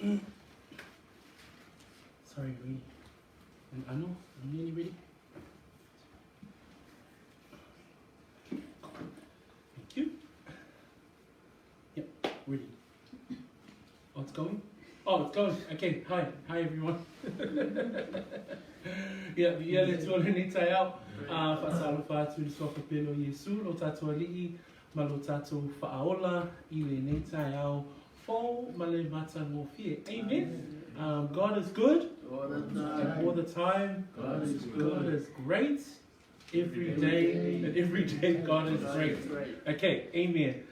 Sorry, ready? I know, I'm nearly ready. Thank you. Yep, ready. Oh, it's going? Oh, it's going. Okay, hi everyone. Let's go and try out. Whaasalo whātu so whapelo Iesu, lo tātou ali'i, ma lo tātou whaaola, I le nei tai au, fō ma le mata ngō fie. Amen. God is good. And all the time. God is good. God is great. Every day God is great. Okay, amen.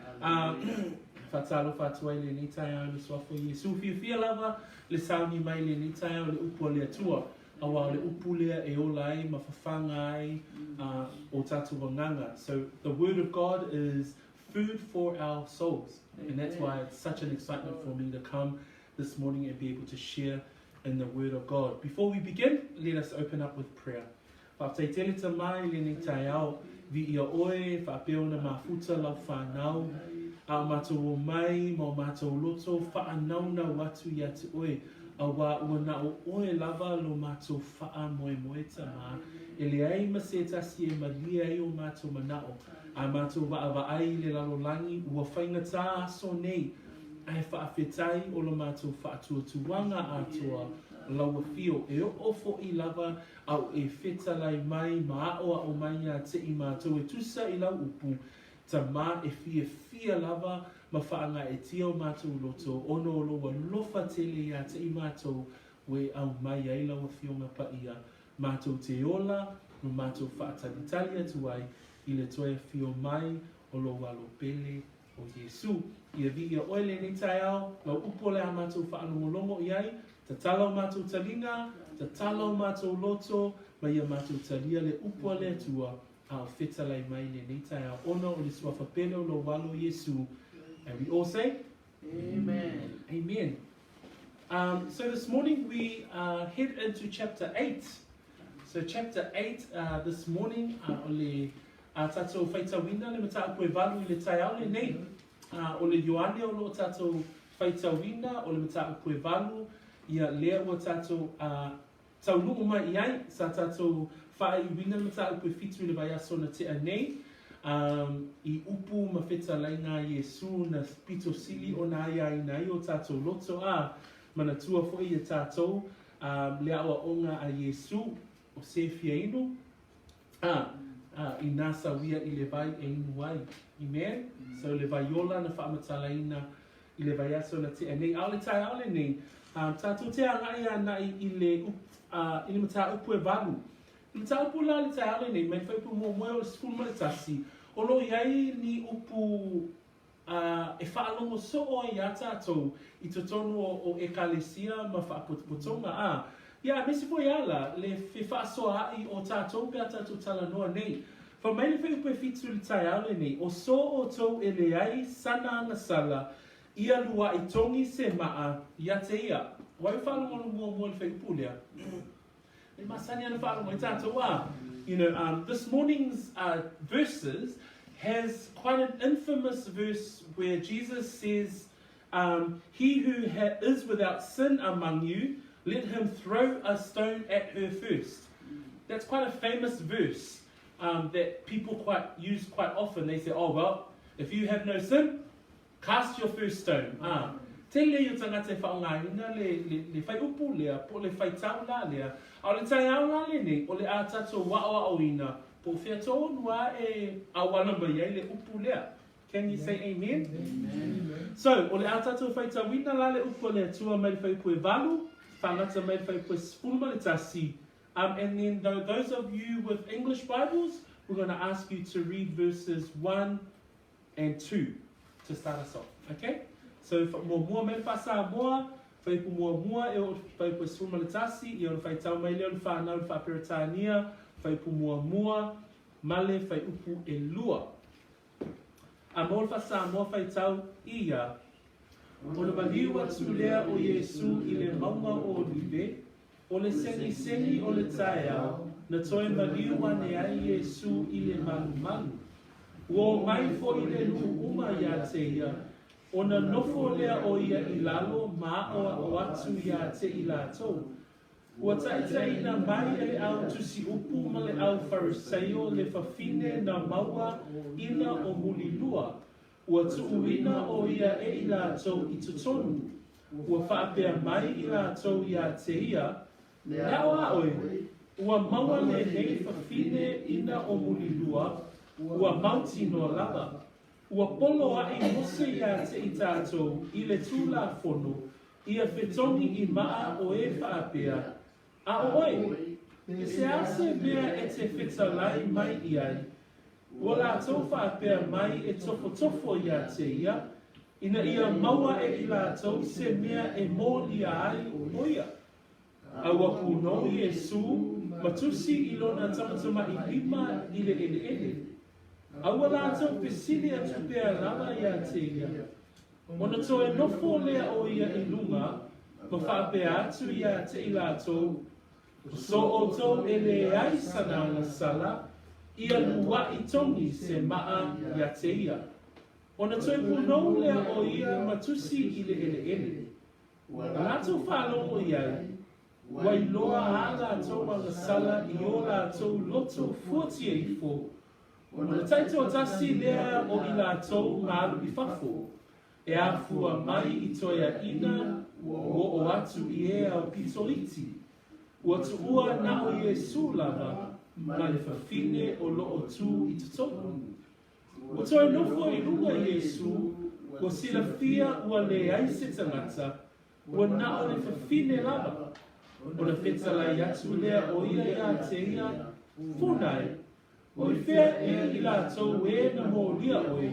Whatalo whatua le ni tai au le swafo Iesu. Fia lava le sauni mai le ni tai au le upo le atua. Awa le upu lea e ola ai, mawhawhanga ai, o tātou wanganga. So the word of God is food for our souls. And that's why it's such an excitement for me to come this morning and be able to share in the word of God. Before we begin, let us open up with prayer. Whāteitele te mai le ni tai au, vi ia oe, whapeo na mafuta lau whanau, a mātou o mai, ma mātou loto, whaanau na watu ia te oe, awa ua na o oe lava lo mātou wha moe moe ta mā, e le ai ma se tasi e malia e o mātou manao, a mātou wa awa ai le lalolangi, ua whaingata aso nei, ai whaafetai o lo mātou whaatuatuanga atua, laua fio, e o ofo I lava, au e whetalai mai, ma aoa o mai a te I mātou, e tusa I lau upu, ta mā e fia lava, ma whaanga e tio mātou loto, ono o loa lofa tele ia te I mātou, we au mai ai laua whionga pa ia, mātou te ola, no mātou whaatalitali atu ai, I le toe whio mai, o loa lo pele o Iesu. Ia vi ia oele ni tai au, lau upole a mātou whaanongolongo I ai, ta talau mātou talinga, ta talau mātou loto, ma ia mātou talia le upole atua, au whetalai mai le ni tai au, ono o le suafa pele o lo walo Iesu. And we all say, Amen. Amen. So this morning we head into chapter 8. So chapter 8 this morning, ole tatou whaitawina le mata koe valu I le tai au le nei. Ole Ioane o lo tatou whaitawina o le mata koe valu, ia lea o tatou taulungu mai I ai, sa tatou whaiwina le mata koe fitu le vai aso na te anei. I upu ma whetalai ngā Iesu na pito sili o nā ia I nai o tātou loto mana tua fwoi e tātou lea awa onga a Iesu o se fia inu I nasa wia I le vai e inu wai. Amen? So le vai yola na whaamatalaina I le vai aso na te anei au le tai au le nei tātou te angai ana I le mata upu e valu. I ta upu la le tai au le nei, mai whaipu mo moe o le skulu ma le tasi. O lo iai ni upu e whaalongo so o I a tātou I totonu o ekalesia ma whaapotopotonga Ia, mesi fo iala, le whaasoa ai o tātou pia tātou tala noa nei. Wha mai le whaipu e fitu le tai au le nei, o so o tau e le ai sana agasala, ia lua I tongi se maa, ia te ia. Wai whaalongo mua le whaipu lea. You know, this morning's verses has quite an infamous verse where Jesus says, he who is without sin among you, let him throw a stone at her first. That's quite a famous verse that people use quite often. They say, oh well, if you have no sin, cast your first stone. Te leo tangata whaongaina le whai upu lea, po le whai tau la lea, au le tai au la le ne, o le a tato wao au ina, po whia tō nua e awana mai ai le upu lea. Can you say amen? Amen. So, o le a tato whai tau ina la le upu lea tua mai whai pue valu, whangata mai whai pue spulma le tasi. And then those of you with English Bibles, we're going to ask you to read verses 1 and 2 to start us off. Okay? So mua me fa Samoa, fai pu mua e o fai pu suma le tasi, I o fai tau mai leo fa na fa peritania, fai pu mua, male fai upu e lua. A mo fa Samoa fai tau ia. O le maliu atu lea o Iesu I le maunga o libe, o le sengi o le tai au, na toe maliu ane ai Iesu I le malu malu. Ua mai fo I le lu uma ia te ia, ona nofo lea o ia I lalo ma o atu ia te I lātou. Ua taitai na mai e au tusi upu ma le au Fariseo le fafine na maua ina o mulilua. Ua tuuina o ia e I lātou I tutonu. Ua whaapea mai I lātou ia te ia. Nao a oe, ua maua le nei fafine ina o mulilua, ua mauti no lava. Ua polo a I mose ia te I tātou I le tūla fono, ia whetoni I maa o e whaapea. A oe, se ase mea e te whetalai mai I ai. Ua lātou whaapea mai e tofo ia te ia, ina ia maua e I lātou se mea e molia ai o ia. Aua kuno Iesu, matusi I lona tamatama I lima I le ele. Aua lātou pesili atu pea lava ia te ia. Ona toe nofo lea o ia I lunga, ma whaapea atu ia te I lātou. So o tau ele ai sana agasala, ia lua I tongi se maa ia te ia. Ona toe kuno lea o ia matusi I le ele. Lātou whalongo iai, wailoa a lātou agasala I o lātou loto 48. Ona taito tasi lea o I lātou malu I fafo. E a fua mai I toia ina o atu I e au pitoliti. Ua tuua na o Iesu lava ma le fafine o loo tu I tutonu. Ua toi nofo I runga Iesu, ua sila fia ua le aise tangata, ua na o le fafine lava. Ona whetala I atu lea o ia te ia, funai. O I whea I lātou e na molia oe.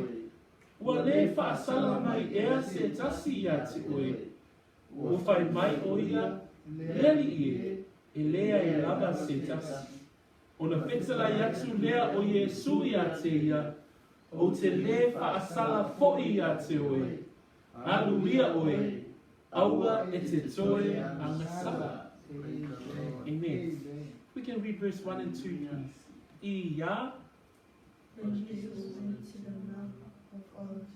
Ua le whaasala mai ea se tasi ia te oe. Ua whai mai o ia, leli e lea I lava se tasi. Ona whetala I atu lea o Iesu ia te ia, o te le whaasala fo'i ia te oe. Aluia oe, aua e te toe agasala. Amen. We can read verse 1 and 2, please. Ia. When Jesus went to the Mount of Olives,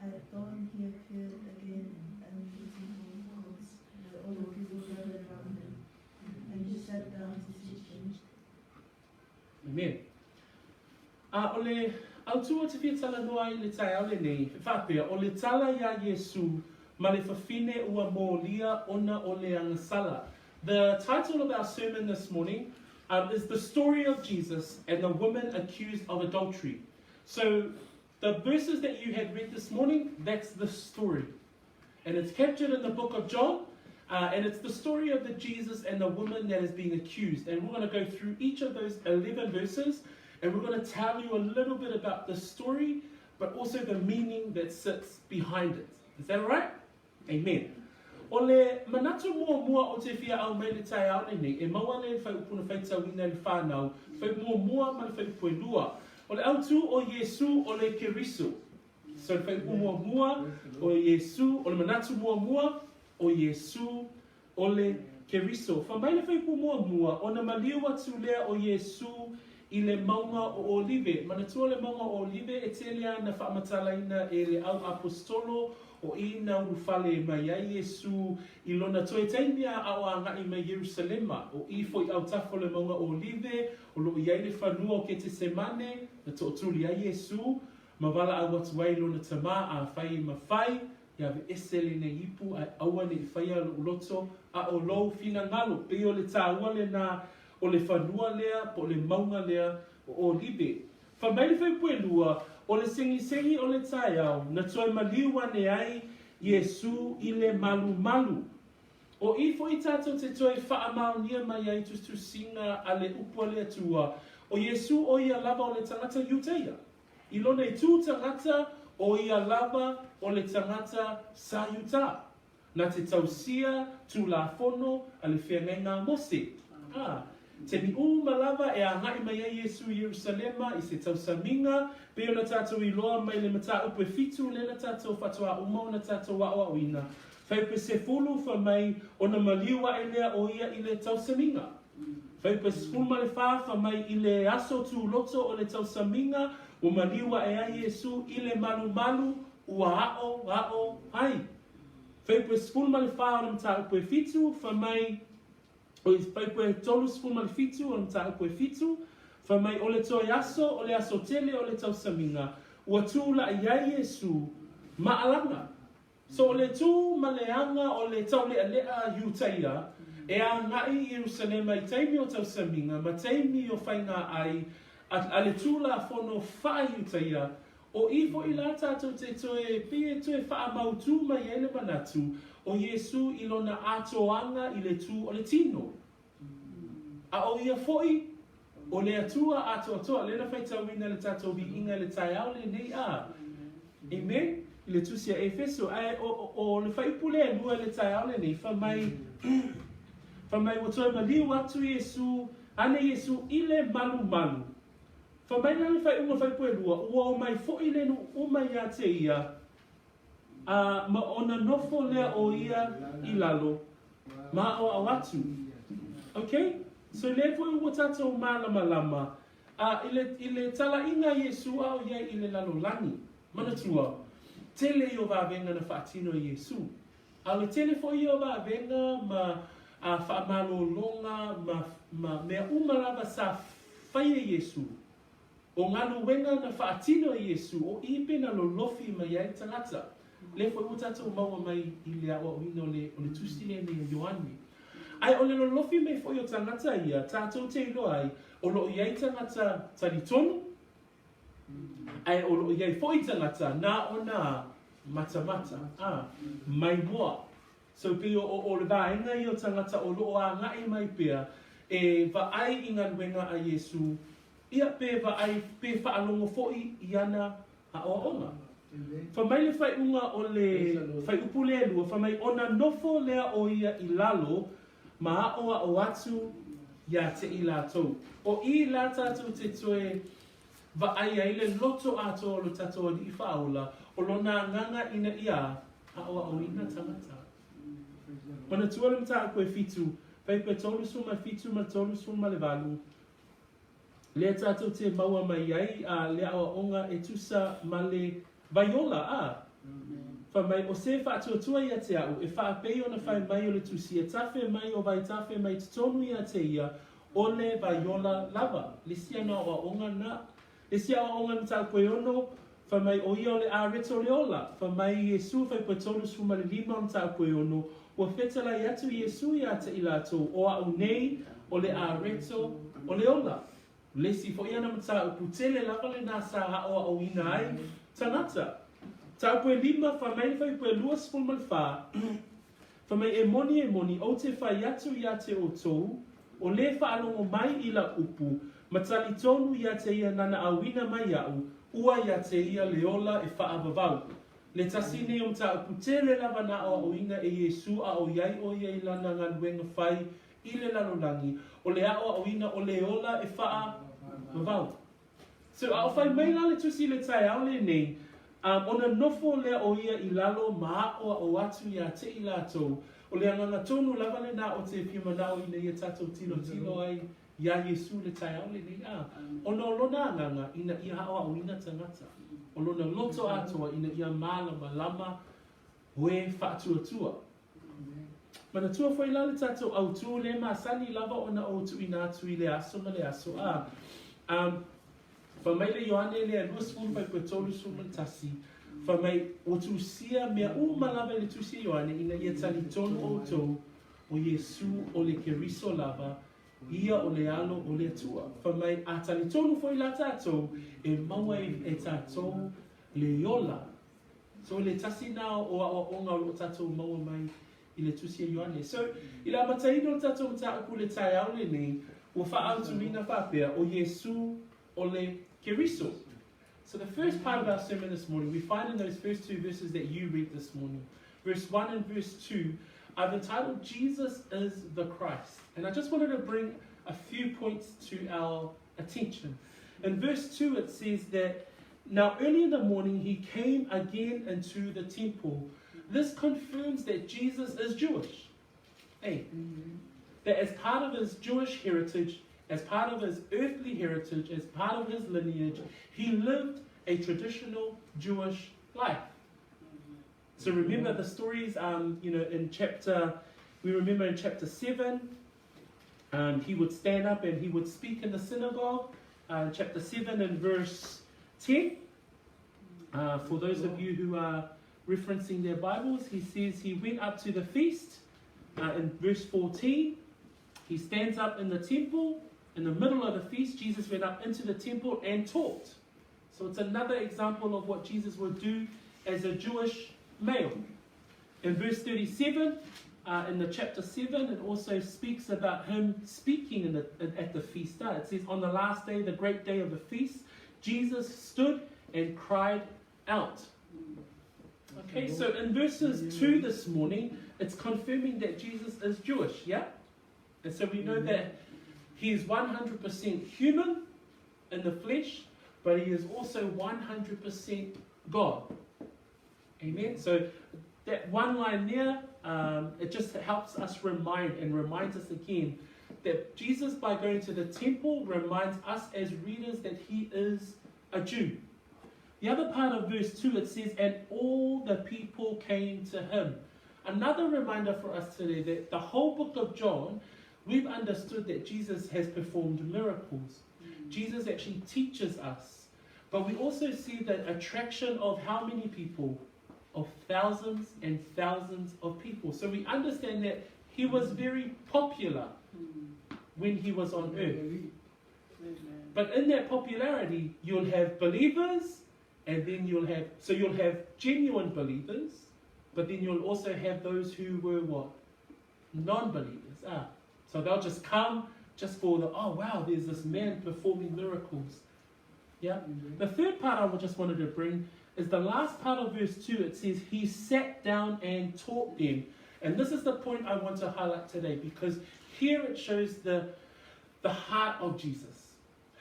at dawn he appeared again and the temple courts, where all the people gathered around him, and he sat down to teach them. Amen. Ole autua te fia tala noa I le tai au le nei, whapea, o le tala ia Iesu, ma le fafine ua molia ona o le agasala. The title of our sermon this morning is The Story of Jesus and the Woman Accused of Adultery. So the verses that you had read this morning, that's the story. And it's captured in the book of John, and it's the story of the Jesus and the woman that is being accused. And we're going to go through each of those 11 verses, and we're going to tell you a little bit about the story, but also the meaning that sits behind it. Is that all right? Amen. O le manatu mua o te fia au mai le tai au nei, e maua le whai upuna whai tauina le whanau, whai mua ma le whai upue lua. O le autu o Iesu o le keriso. So le whai mua o Iesu, o le manatu mua o Iesu o le keriso. Wha mai le whai mua o na maliu atu lea o Iesu I le maunga o olive. Manatua le maunga o olive e te lea na whaamatalaina e le au apostolo o ina urufale mai ai Iesu I lona toe taimia au a ngai mai Jerusalema o I foi au tafo le maunga o olive o lo iai le whanua o ke te semane na to otuli ai Iesu ma wala au atu ai lona tama a whai ma whai ia ve esele ne ipu ai awane I whai a lo uloto a o lou fina ngalo pe o le tāua le na o le whanua lea po le maunga lea o olive. Whamai le whai pue lua o le sengi o le tai au, na toi maliu ane ai Iesu I le malu. O I fo I tātou te toi whaamaunia mai ai tu singa a le upua le atua. O Iesu o ia lava o le tangata Iuteia. I lona I tū tangata o ia lava o le tangata sa Iuta. Na te tausia tu la fono a le whenga mose. Te mi malava e a ngai mai ai Iesu Jerusalema I se tausaminga, pe o na tātou I loa mai le mata upe fitu le na tātou whatua umau na tātou wa o ina. Whaupe se fulu wha mai o na maliua e lea o ia I le tausaminga. Whaupe se fulu ma le wha mai I le aso tu loto o le tausaminga, o maliua e ai Iesu I le malu ua hao, hai. Whai pue skul ma le wha o na mta pue fitu, whamai, o whai pue tolu skul ma le fitu o na mta pue fitu, whamai o le toi aso, o le aso tele, o le tau saminga, ua tū la iai Iesu, maalanga. So o le tū ma le anga o le tau lea Utaia, e a ngai Jerusalema i taimi o tau saminga, ma taimi o whainga ai, a le tū la whono wha Utaia, o ifo i la tātou te toe pie toe wha mautu mai ele manatu, o Iesu i lona atoanga i le tū o le tino. A o ia foi, o le atua atoa, le na whaitawina le tātou vi inga le tai au le nei a. Amen? Le tusia Efeso, o le whaipule lua le tai au le nei, whamai o toi maliu atu Iesu, ane Iesu i le malu. Whamai na le whaiunga whaipue lua, ua o mai fo i le nu umai a te ia, ma ona nofo lea o ia i lalo, ma o au atu. Okay? So le fo ua tatou malama, i le tala inga Iesu au ia i le lalo langi, mana tua. Tele i o wawenga na whaatino Iesu. A le tele fo i o wawenga ma whaamalolonga ma mea umalava sa whaia Iesu. O nganu wenga na whaatino Iesu o ipe na lolofi mai ai tangata. Le fo i utatou maua mai i le awa o ino le tusile ni Ioane. Ai o le lolofi mai fo i o tangata ia, tātou te ilo ai, o lo iai tangata taritonu, ai o lo iai fo i tangata, na o na mata, mai moa. So pe o le vaenga i o tangata o lo a ngai mai pia, e va ai ingan wenga a Iesu, ia pe va ai pe whaalongo fo i ana a o onga. Whamai le whai unga o le whai upule lua, whamai ona nofo lea o ia i lalo, ma a o atu ia te i lātou. O i la tātou te toe va ai ai le loto ato o lo tātou ali i whaola, o lona nganga ina ia a o ina tangata. Mana tualam ta koe fitu, pai pe tolu suma fitu ma tolu suma le valu. Le tātou te maua mai ai a le awa onga e tusa ma le vaiola a. Whamai o se whaatuatua ia te au, e whaapei o na whai mai o le tusi, e tawhe mai o vai tawhe mai te tonu ia te ia, o le vaiola lava. Le sia na o onga na, le sia o onga na tau koe ono, whamai o ia o le a reto le ola, whamai Iesu whai koe tonu suma le lima o tau koe ono, ua whetala i atu Iesu ia te i lato, o au nei o le a reto o le ola. Le si fo ia na mata putele lava le nasa ha o au ina ai, tangata. Tau koe lima whamai whai koe lua spul mal wha, whamai e moni, o te whai atu ia te o tou, o le whaalongo mai i la upu, matali tonu ia te ia nana awina mai au, ua ia te ia leola e whaavavau. Le tasine o mta putele lava na o inga e Iesu a o iai o iai lana nganuenga whai i le lalolangi, o le ao o ina o leola e whaavavau. So a o whai mai la le tusi le tai au le nei, ona nofo lea o ia i lalo maa o atu ia te i lātou. O lea nganga tonu lava le na o te pima na o ina ia tātou tilo ai ia Iesu le tai au le nei a. Ona o lona nganga ina ia hawa o ina tangata. O lona loto atoa ina ia malama we whaatuatua. Mana tua foi la le tātou au tu le masani lava ona o tu ina atu i le aso ma le aso a. Whamai le Ioane le alua spulu pai koe tolu suman tasi. Whamai o tu sia mea umalawa le tu sia Ioane ina ia tali tonu o tou o Iesu o le keriso lava ia o le alo o le atua. Whamai a tali tonu foi la tātou e maua e tātou le iola. So le tasi na o onga o tātou maua mai i le tu sia Ioane. So i la mataino tātou mta aku le tai au le nei ua whaau tu mina whapea o Iesu o le Keriso. So the first part of our sermon this morning, we find in those first two verses that you read this morning, verse 1 and verse 2, I've entitled Jesus is the Christ. And I just wanted to bring a few points to our attention. In verse 2 it says that, now early in the morning he came again into the temple. This confirms that Jesus is Jewish. Hey, that as part of his Jewish heritage, as part of his earthly heritage, as part of his lineage, he lived a traditional Jewish life. So remember the stories, we remember in chapter 7, he would stand up and he would speak in the synagogue. Chapter 7 and verse 10. For those of you who are referencing their Bibles, he says he went up to the feast. In verse 14, he stands up in the temple. In the middle of the feast, Jesus went up into the temple and taught. So it's another example of what Jesus would do as a Jewish male. In verse 37, in the chapter 7, it also speaks about him speaking at the feast. It says, on the last day, the great day of the feast, Jesus stood and cried out. Okay, so in verses 2 this morning, it's confirming that Jesus is Jewish, yeah? And so we know that he is 100% human in the flesh, but he is also 100% God. Amen? So that one line there, it just helps us reminds us again that Jesus, by going to the temple, reminds us as readers that he is a Jew. The other part of verse 2, it says, and all the people came to him. Another reminder for us today that the whole book of John, we've understood that Jesus has performed miracles. Jesus actually teaches us. But we also see the attraction of how many people? Of thousands and thousands of people. So we understand that he was very popular when he was on earth. But in that popularity, you'll have believers, and then you'll have genuine believers, but then you'll also have those who were what? Non-believers. So they'll just come just for oh wow, there's this man performing miracles. Yeah. The third part I just wanted to bring is the last part of verse 2. It says he sat down and taught them. And this is the point I want to highlight today, because here it shows the heart of Jesus.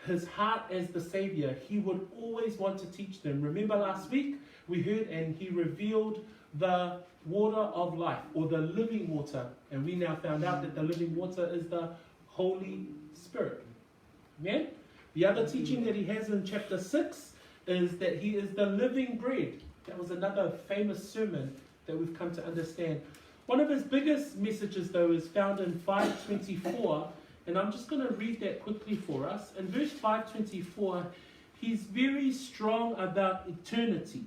His heart as the Savior. He would always want to teach them. Remember last week we heard and he revealed the water of life, or the living water. And we now found out that the living water is the Holy Spirit. Amen? The other teaching that he has in chapter 6 is that he is the living bread. That was another famous sermon that we've come to understand. One of his biggest messages, though, is found in 5:24, and I'm just going to read that quickly for us. In verse 5:24, he's very strong about eternity.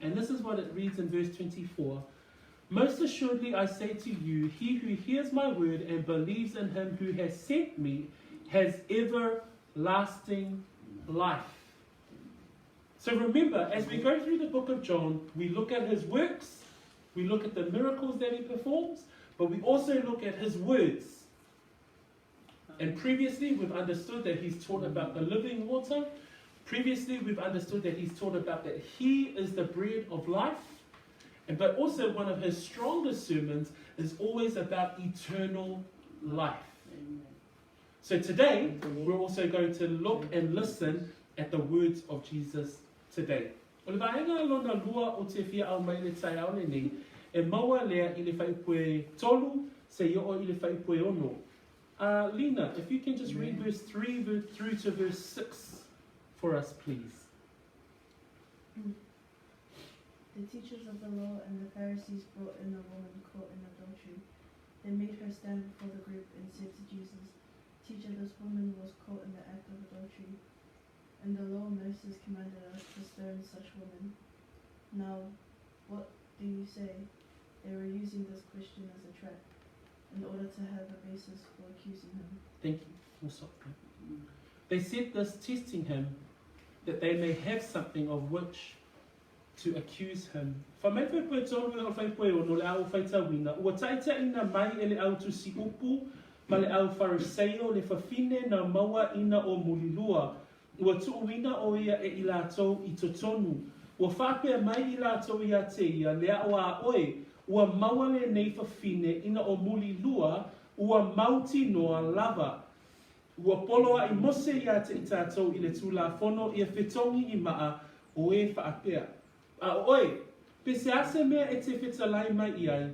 And this is what it reads in verse 24. Most assuredly I say to you, he who hears my word and believes in him who has sent me has everlasting life. So remember, as we go through the book of John, we look at his works, we look at the miracles that he performs, but we also look at his words. And previously we've understood that he's taught about the living water. Previously we've understood that he's taught about that he is the bread of life. But also one of his strongest sermons is always about eternal life. So today we're also going to look and listen at the words of Jesus today. Lina, if you can just read verse 3 through to verse 6 for us, please. The teachers of the law and the Pharisees brought in a woman caught in adultery. They made her stand before the group and said to Jesus, Teacher, this woman was caught in the act of adultery. In the law, Moses commanded us to stone such women. Now, what do you say? They were using this question as a trap, in order to have a basis for accusing him. Thank you. We'll stop there. They said this, testing him, that they may have something of which to accuse him. Le au fariseo le fafine na maua ina o mulilua. Ua tuuina o ia e ilatou I totonu. Ua whapea mai ilatou ia te ia lea o a oe. Ua maua le nei fafine ina o mulilua. Ua mauti noa lava. Ua poloa I mose ia te itatou I le tula fono ia fetongi I maa o e whapea. A oe, pese ase mea e te whetalai mai iai.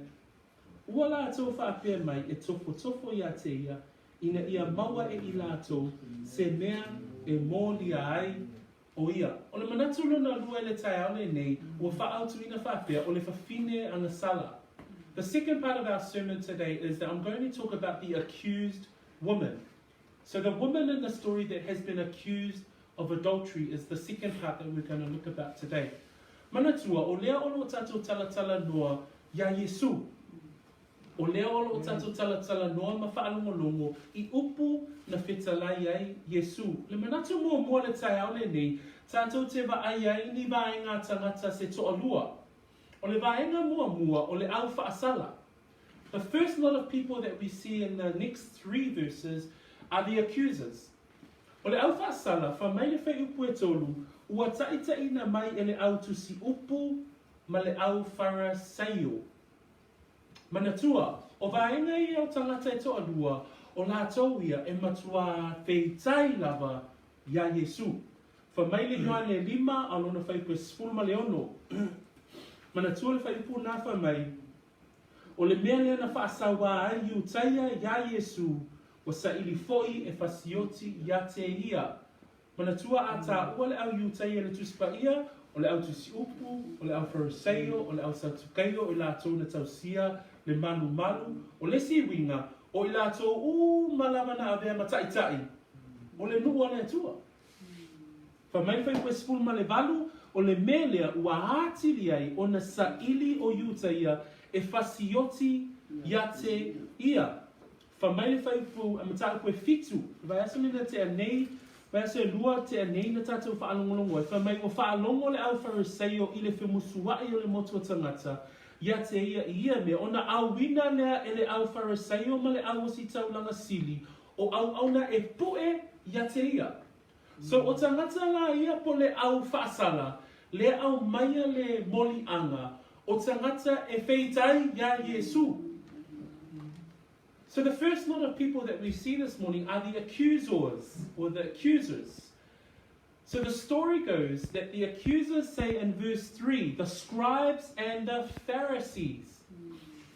Ua lātou whaapea mai e tofo ia te ina ia maua e I lātou se mea e molia ai o ia. O le manatu lona lua le tai au le nei, ua whaautu ina whapea o le fafine agasala. The second part of our sermon today is that I'm going to talk about the accused woman. So the woman in the story that has been accused of adultery is the second part that we're going to look about today. Manatua, o lea olo tatou tala noa ya Iesu. O lea olo tatou tala noa ma whaalongolongo I upu na whetalai ai Iesu. Le manatu mua le tai au le nei, tatou te wa ai ni vaenga tangata se to'alua. O le vaenga mua o le au whaasala. The first lot of people that we see in the next 3 verses are the accusers. O le au whaasala, wha mai le whai upu e tolu, ua taitai na mai e le au tusi upu ma le au Phariseo. Manatua, o vaenga I au tangata e to'alua, o lātou ia e matua wheitai lava ya Iesu. Wha mai le Ioane 5, alona whai pue 10 ma le ono. Manatua le whai upu nā wha mai, o le mea lea na whaasawa ai iutaia ya Iesu, wa sa ili foi e fasioti ya te ia. Manatua ata ua le au iutaia le tuspa ia, o le au tusi upu, o le au Phariseo, o le au sautukaio, o le atou na tausia, le malu, o le siwinga, o i lātou malama na avea mataitai, o le nuu ana tua. Wha mai whai koe 10 ma le valu, o le melea ua hātiri ai o na saili o iutaia e fasioti ya te ia. Wha mai le whai pu a matau koe fitu, vai aso mina te anei, vai aso e lua te anei na tātou whaalongolongo. Wha mai o whaalongo le au Phariseo I le whimusuai o le motua tangata, ia te ia me ona auina lea e le au Phariseo ma le au osi taulanga sili, o au na e pue ia te ia. So o tangata la ia po le au whaasala, le au maia le moli anga, o tangata e wheitai ya Iesu. So the first lot of people that we see this morning are the accusers, or the accusers. So the story goes that the accusers say in verse 3, the scribes and the Pharisees.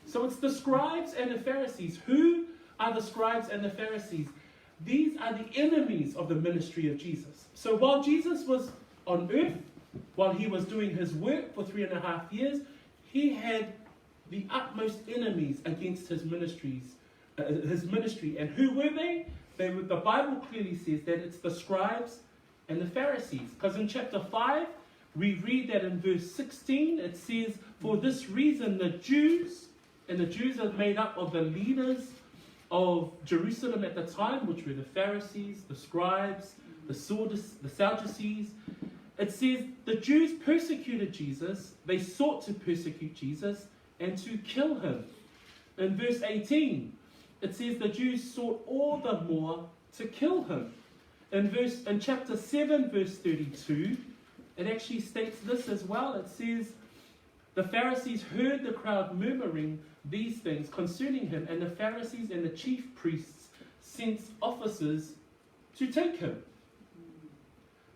So it's the scribes and the Pharisees. Who are the scribes and the Pharisees? These are the enemies of the ministry of Jesus. So while Jesus was on earth, while he was doing his work for 3.5 years, he had the utmost enemies against his ministry. And who were they? The Bible clearly says that it's the scribes and the Pharisees. Because in chapter 5, we read that in verse 16, it says, for this reason the Jews, and the Jews are made up of the leaders of Jerusalem at the time, which were the Pharisees, the scribes, the Sadducees. It says the Jews persecuted Jesus, they sought to persecute Jesus and to kill him. In verse 18, it says the Jews sought all the more to kill him. In chapter 7, verse 32, it actually states this as well. It says, the Pharisees heard the crowd murmuring these things concerning him, and the Pharisees and the chief priests sent officers to take him.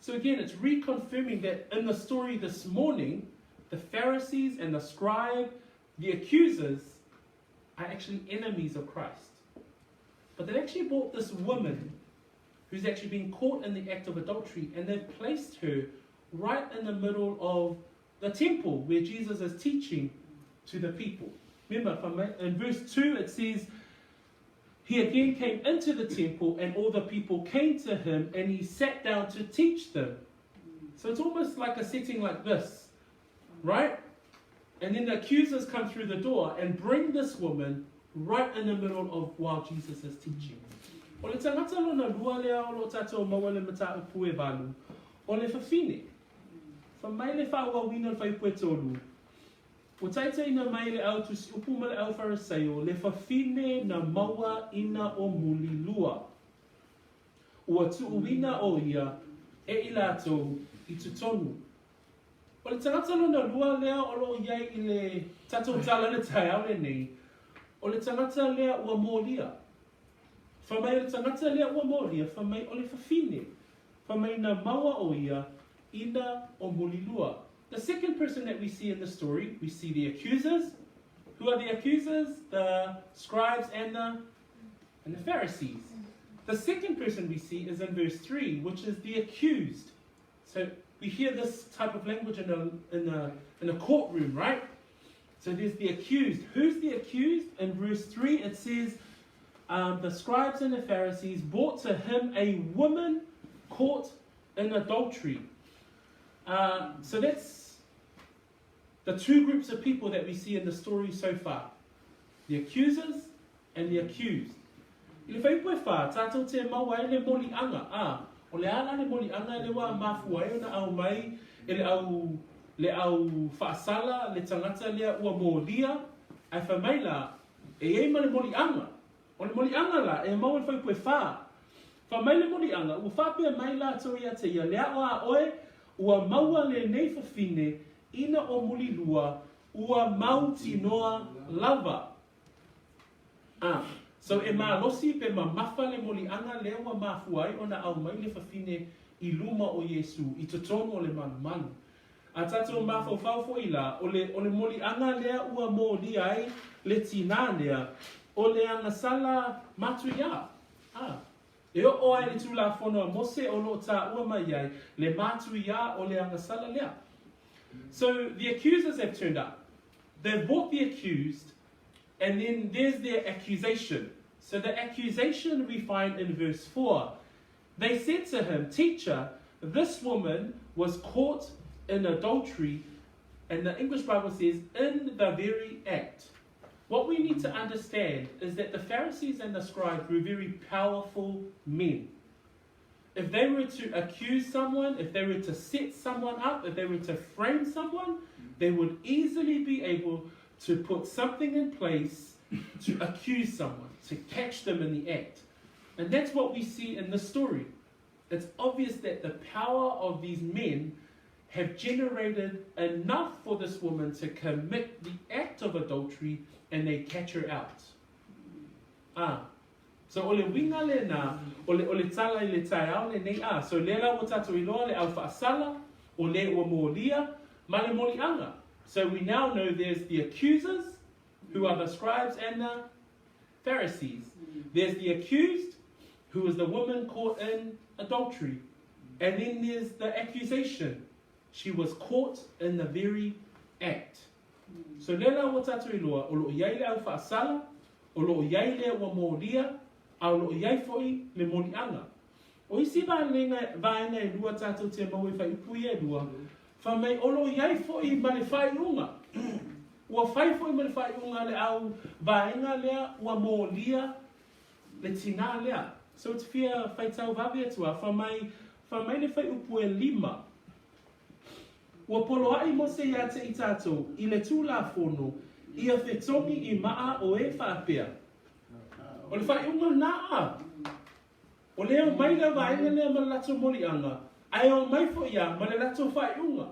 So again, it's reconfirming that in the story this morning, the Pharisees and the scribe, the accusers, are actually enemies of Christ. But they've actually brought this woman who's actually been caught in the act of adultery, and they've placed her right in the middle of the temple where Jesus is teaching to the people. Remember, in verse 2 it says, he again came into the temple and all the people came to him and he sat down to teach them. So it's almost like a setting like this, right? And then the accusers come through the door and bring this woman right in the middle of while Jesus is teaching. O le tangata lona lua lea o lo tatou maua le mata upu e walu, o le fafine. Fa mai le whaua wina le whaipue tolu. O taita ina mai le au tusi upu ma le au Phariseo, le fafine na maua ina o muli lua. Ua tuuina o ia, e ilatou I tutonu. O le tangata lona lua lea o lo iai I le tatou tala le tai au le nei, o le tangata lea ua molia. Fa mai le tangata lea ua molia, fa mai o le fafine. Fa mai na maua o ia, ina o muli lua. The second person that we see in the story, we see the accusers. Who are the accusers? The scribes and the Pharisees. The second person we see is in verse 3, which is the accused. So we hear this type of language in a courtroom, right? So there's the accused. Who's the accused? In verse 3 it says, the scribes and the Pharisees brought to him a woman caught in adultery. So that's the two groups of people that we see in the story so far. The accusers and the accused. I whai poe wha, tātou te maua e le moli anga. O le ala le moli anga le wa mafua e ona au mai, e le au whaasala, le tangata lea ua molia, ai whamaila, e eima le moli anga. O le moli anga la, e mau e whai poe wha. Whamai le moli anga, ua whapea mai la to ia te ia, lea oa oe, ua maua le nei fafine, ina o muli lua, ua mau tinoa lava. So e malosi pe mamafa le moli anga lea ua mafuai ona au mai le fafine I luma o Iesu, I totono o le manu. A tatou mafau fo ila, o le moli anga lea ua molia ai le tina lea, o le agasala matu ia. E o ai le tula fono a mose o lo ta ua mai ai, le matu ia o le agasala lea. So the accusers have turned up. They've brought the accused, and then there's their accusation. So the accusation we find in verse 4. They said to him, "Teacher, this woman was caught in adultery," and the English Bible says, "in the very act." What we need to understand is that the Pharisees and the scribes were very powerful men. If they were to accuse someone, if they were to set someone up, if they were to frame someone, they would easily be able to put something in place to accuse someone, to catch them in the act. And that's what we see in this story. It's obvious that the power of these men have generated enough for this woman to commit the act of adultery, and they catch her out. So ole winga le na, ole tala I le tai au le nei So le la o tato iloa le au whaasala, o le ua molia, ma le moli anga. So we now know there's the accusers, who are the scribes and the Pharisees. There's the accused, who was the woman caught in adultery. And then there's the accusation. She was caught in the very act. So le la o tato iloa, o lo iai le au whaasala, o lo iai le ua molia, au lo iai foi le moli anga. O isi vaenga e lua tato te mau e whai upui e lua, whamai o lo iai foi ma le whai unga. Ua whai foi ma le whai unga le au vaenga lea ua molia le tina lea. So it's fia whai tau vawe atua, whamai le whai upui e 5. Ua polo ai mo se ia te I tātou, I le tūla whono, ia whetongi I maa o e whaapea. O le whai unga naa. O leo mai la vaenga lea ma le lato moli anga, ai o mai fo ia ma le lato whai unga.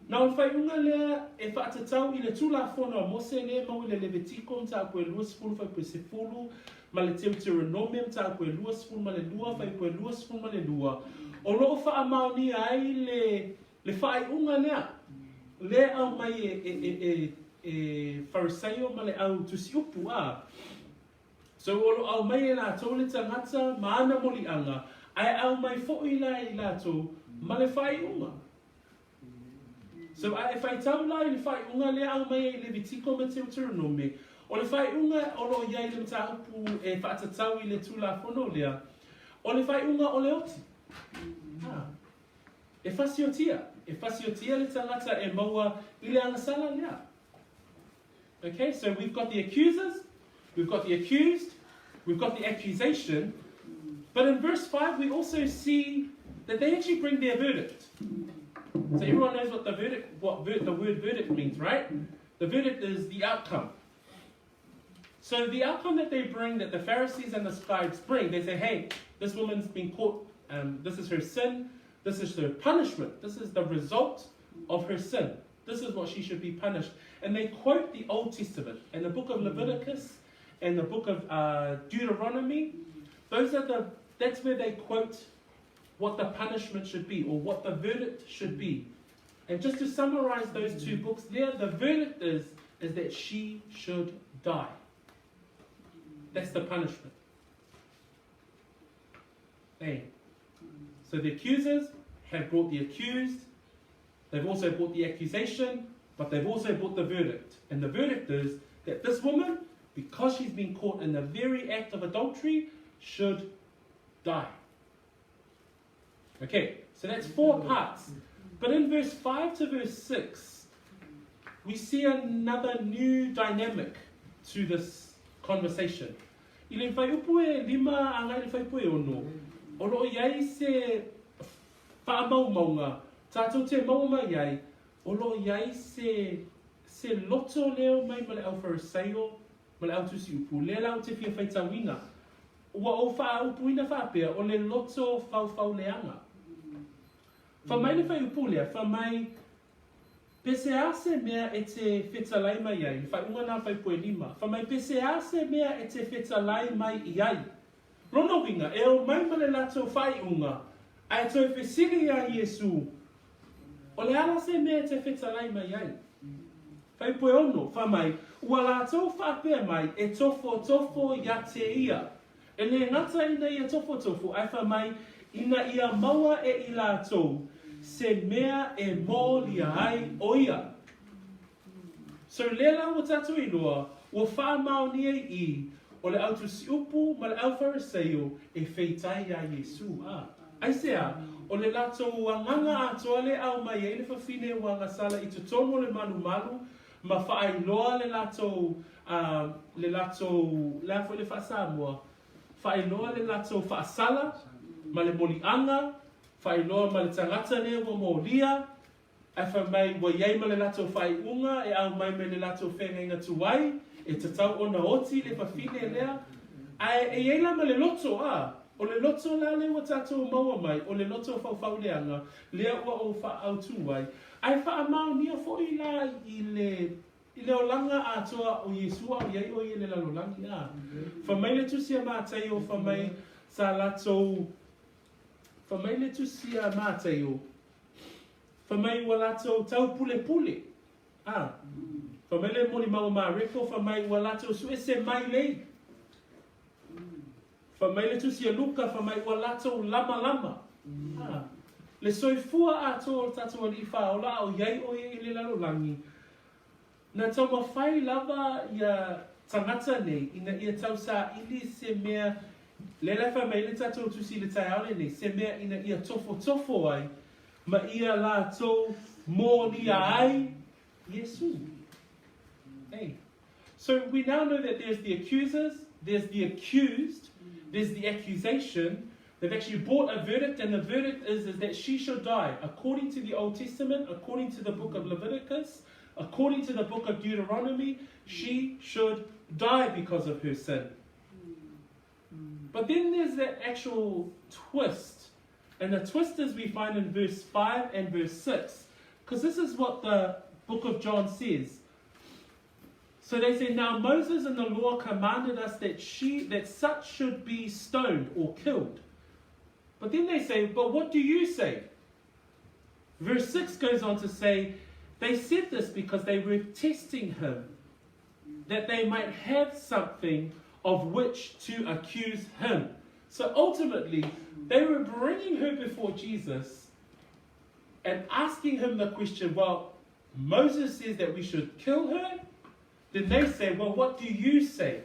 Na o whai unga lea e whaatatau I le tūla whono a mose lea mau I le Levitiko mta koe lua sifuru whai koe sifuru, ma le Deuteronomium mta koe lua sifuru ma le lua whai koe lua sifuru ma le lua. O loo wha maoni ai le whai unga lea. Lea au mai Phariseo ma le au tusi upu a. So o au mai la tole tangata maana moli anga, ai au mai fo'i la I lato ma le whai unga. So ai whai tau la I le whai unga lea au mai I Levitiko ma Deuteronomy. O le whai unga o lo iai le mta upu e whaatatau I le tula whono lea. O le whai unga o le oti. E whasiotia. E whasiotia le tangata e maua I le agasala lea. Okay, so we've got the accusers, we've got the accused, we've got the accusation, but in verse 5 we also see that they actually bring their verdict. So everyone knows what the word verdict means, right? The verdict is the outcome. So the outcome that they bring, that the Pharisees and the scribes bring, they say, hey, this woman's been caught, this is her sin, this is her punishment, this is the result of her sin. This is what she should be punished. And they quote the Old Testament and the book of Leviticus and the book of Deuteronomy. That's where they quote what the punishment should be or what the verdict should be. And just to summarize those two books there, the verdict is that she should die. That's the punishment. Hey. So the accusers have brought the accused, they've also brought the accusation, but they've also brought the verdict. And the verdict is that this woman, because she's been caught in the very act of adultery, should die. Okay, so that's 4 parts. But in verse 5 to verse 6, we see another new dynamic to this conversation. I le whai upu e 5 anga le whai upu e 1. O loo iai se whaamaumaunga, tātou te mauma iai, o loo iai se loto leo mai ma le au Phariseo, ma le au tusi upu, le lau te fia whaitawinga. Ua o wha upu ina whapea, o le loto whau leanga. Whamai le whai upu lea, whamai pese ase mea e te whetalai mai iai, whai unga nā whai poe 5. Whamai pese ase mea e te whetalai mai iai. Rono winga, e o mai ma le lato whai unga, ai toi whesiri a Iesu, o le ala se mea e te whetalai mai iai. Whai poe 1, whamai, ua lātou whapea mai e tofo ia te ia. E le ngata ina ia tofo, ai whamai, ina ia maua e i lātou, se mea e molia ai o ia. So lela o tātou i loa, ua whaamau nia I, o le autu si upu ma le au Phariseo e wheitai a Iesu. Ai sea, o le lātou wanganga atoa le au mai e le fafine o agasala I tutono le malu, ma whaai loa le lātou, le afo le whaasamua, whaai loa le lātou whaasala, ma le molianga, whai loa ma le tangata ne wa molia, ai whamai wa iei ma le lato whai unga, e au mai me le lato whenga tuai, e tatau o na oti le whawhine lea, ai e eila ma le loto o le loto la le wa tatou maua mai, o le loto whau leanga, lea ua o wha au tuai, ai wha amau nia fo I la I le o langa atoa o Iesua o iei o I le lalolangi Whamai le tusia mātai o whamai sa lato whamai le tusia mātai o. Whamai wa lato tau pule. Whamai le moni mau mā reko, whamai wa lato sue se mai lei. Whamai le tusia luka, whamai wa lato lama. Le soifua ato o tato ali whaola o iei o iei le lalolangi. Na tau mawhai lava ia tangata nei, ina ia tau sa ili se mea le whamai le tatou tusi le tai aole nei, se mea ina ia tofo ai, ma ia lātou molia ai, Iesu. Hey. So we now know that there's the accusers, there's the accused, there's the accusation. They've actually brought a verdict, and the verdict is that she should die. According to the Old Testament, according to the book of Leviticus, according to the book of Deuteronomy, she should die because of her sin. But then there's that actual twist. And the twist is we find in verse 5 and verse 6. Because this is what the book of John says. So they say, now Moses and the law commanded us that such should be stoned or killed. But then they say, but what do you say? Verse 6 goes on to say, they said this because they were testing him, that they might have something of which to accuse him. So ultimately, they were bringing her before Jesus and asking him the question, well, Moses says that we should kill her. Then they say, well, what do you say?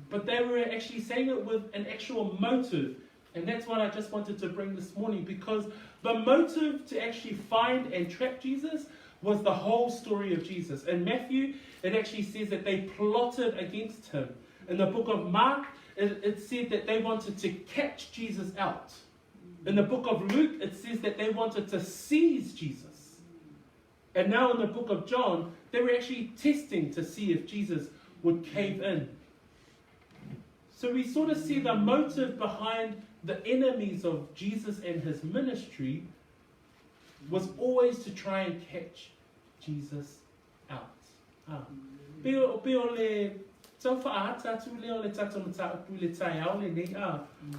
But they were actually saying it with an actual motive. And that's what I just wanted to bring this morning, because the motive to actually find and trap Jesus was the whole story of Jesus. In Matthew, it actually says that they plotted against him. In the book of Mark, it said that they wanted to catch Jesus out. In the book of Luke, it says that they wanted to seize Jesus. And now in the book of John, they were actually testing to see if Jesus would cave in. So we sort of see the motive behind the enemies of Jesus and his ministry was always to try and catch Jesus out. Peo le tau whaatatu leo le tato mataupu le tai au le nei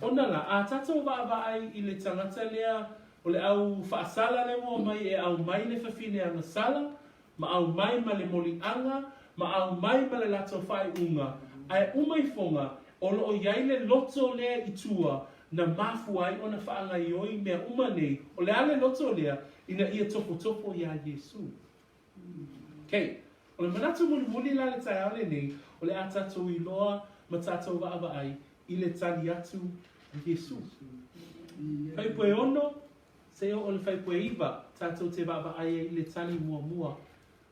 ona la, a tato vaavai I le tangata lea o le au whaasala le mo mai e au mai le fafine agasala, ma au mai ma le molianga, ma au mai ma le lato whai unga. Ai umai fonga, o lo iai le loto lea I tua, na mafu ai ona whaangai oi mea umane o le ale loto lea ina ia topo ia Iesu. Okay, o le manatu muli la le tai ale nei o le atatou I loa ma tatou wa ai I le tali atu Iesu. Whaipoe ono, se o le whaipoe iwa tatou te wa ai I le tali mua.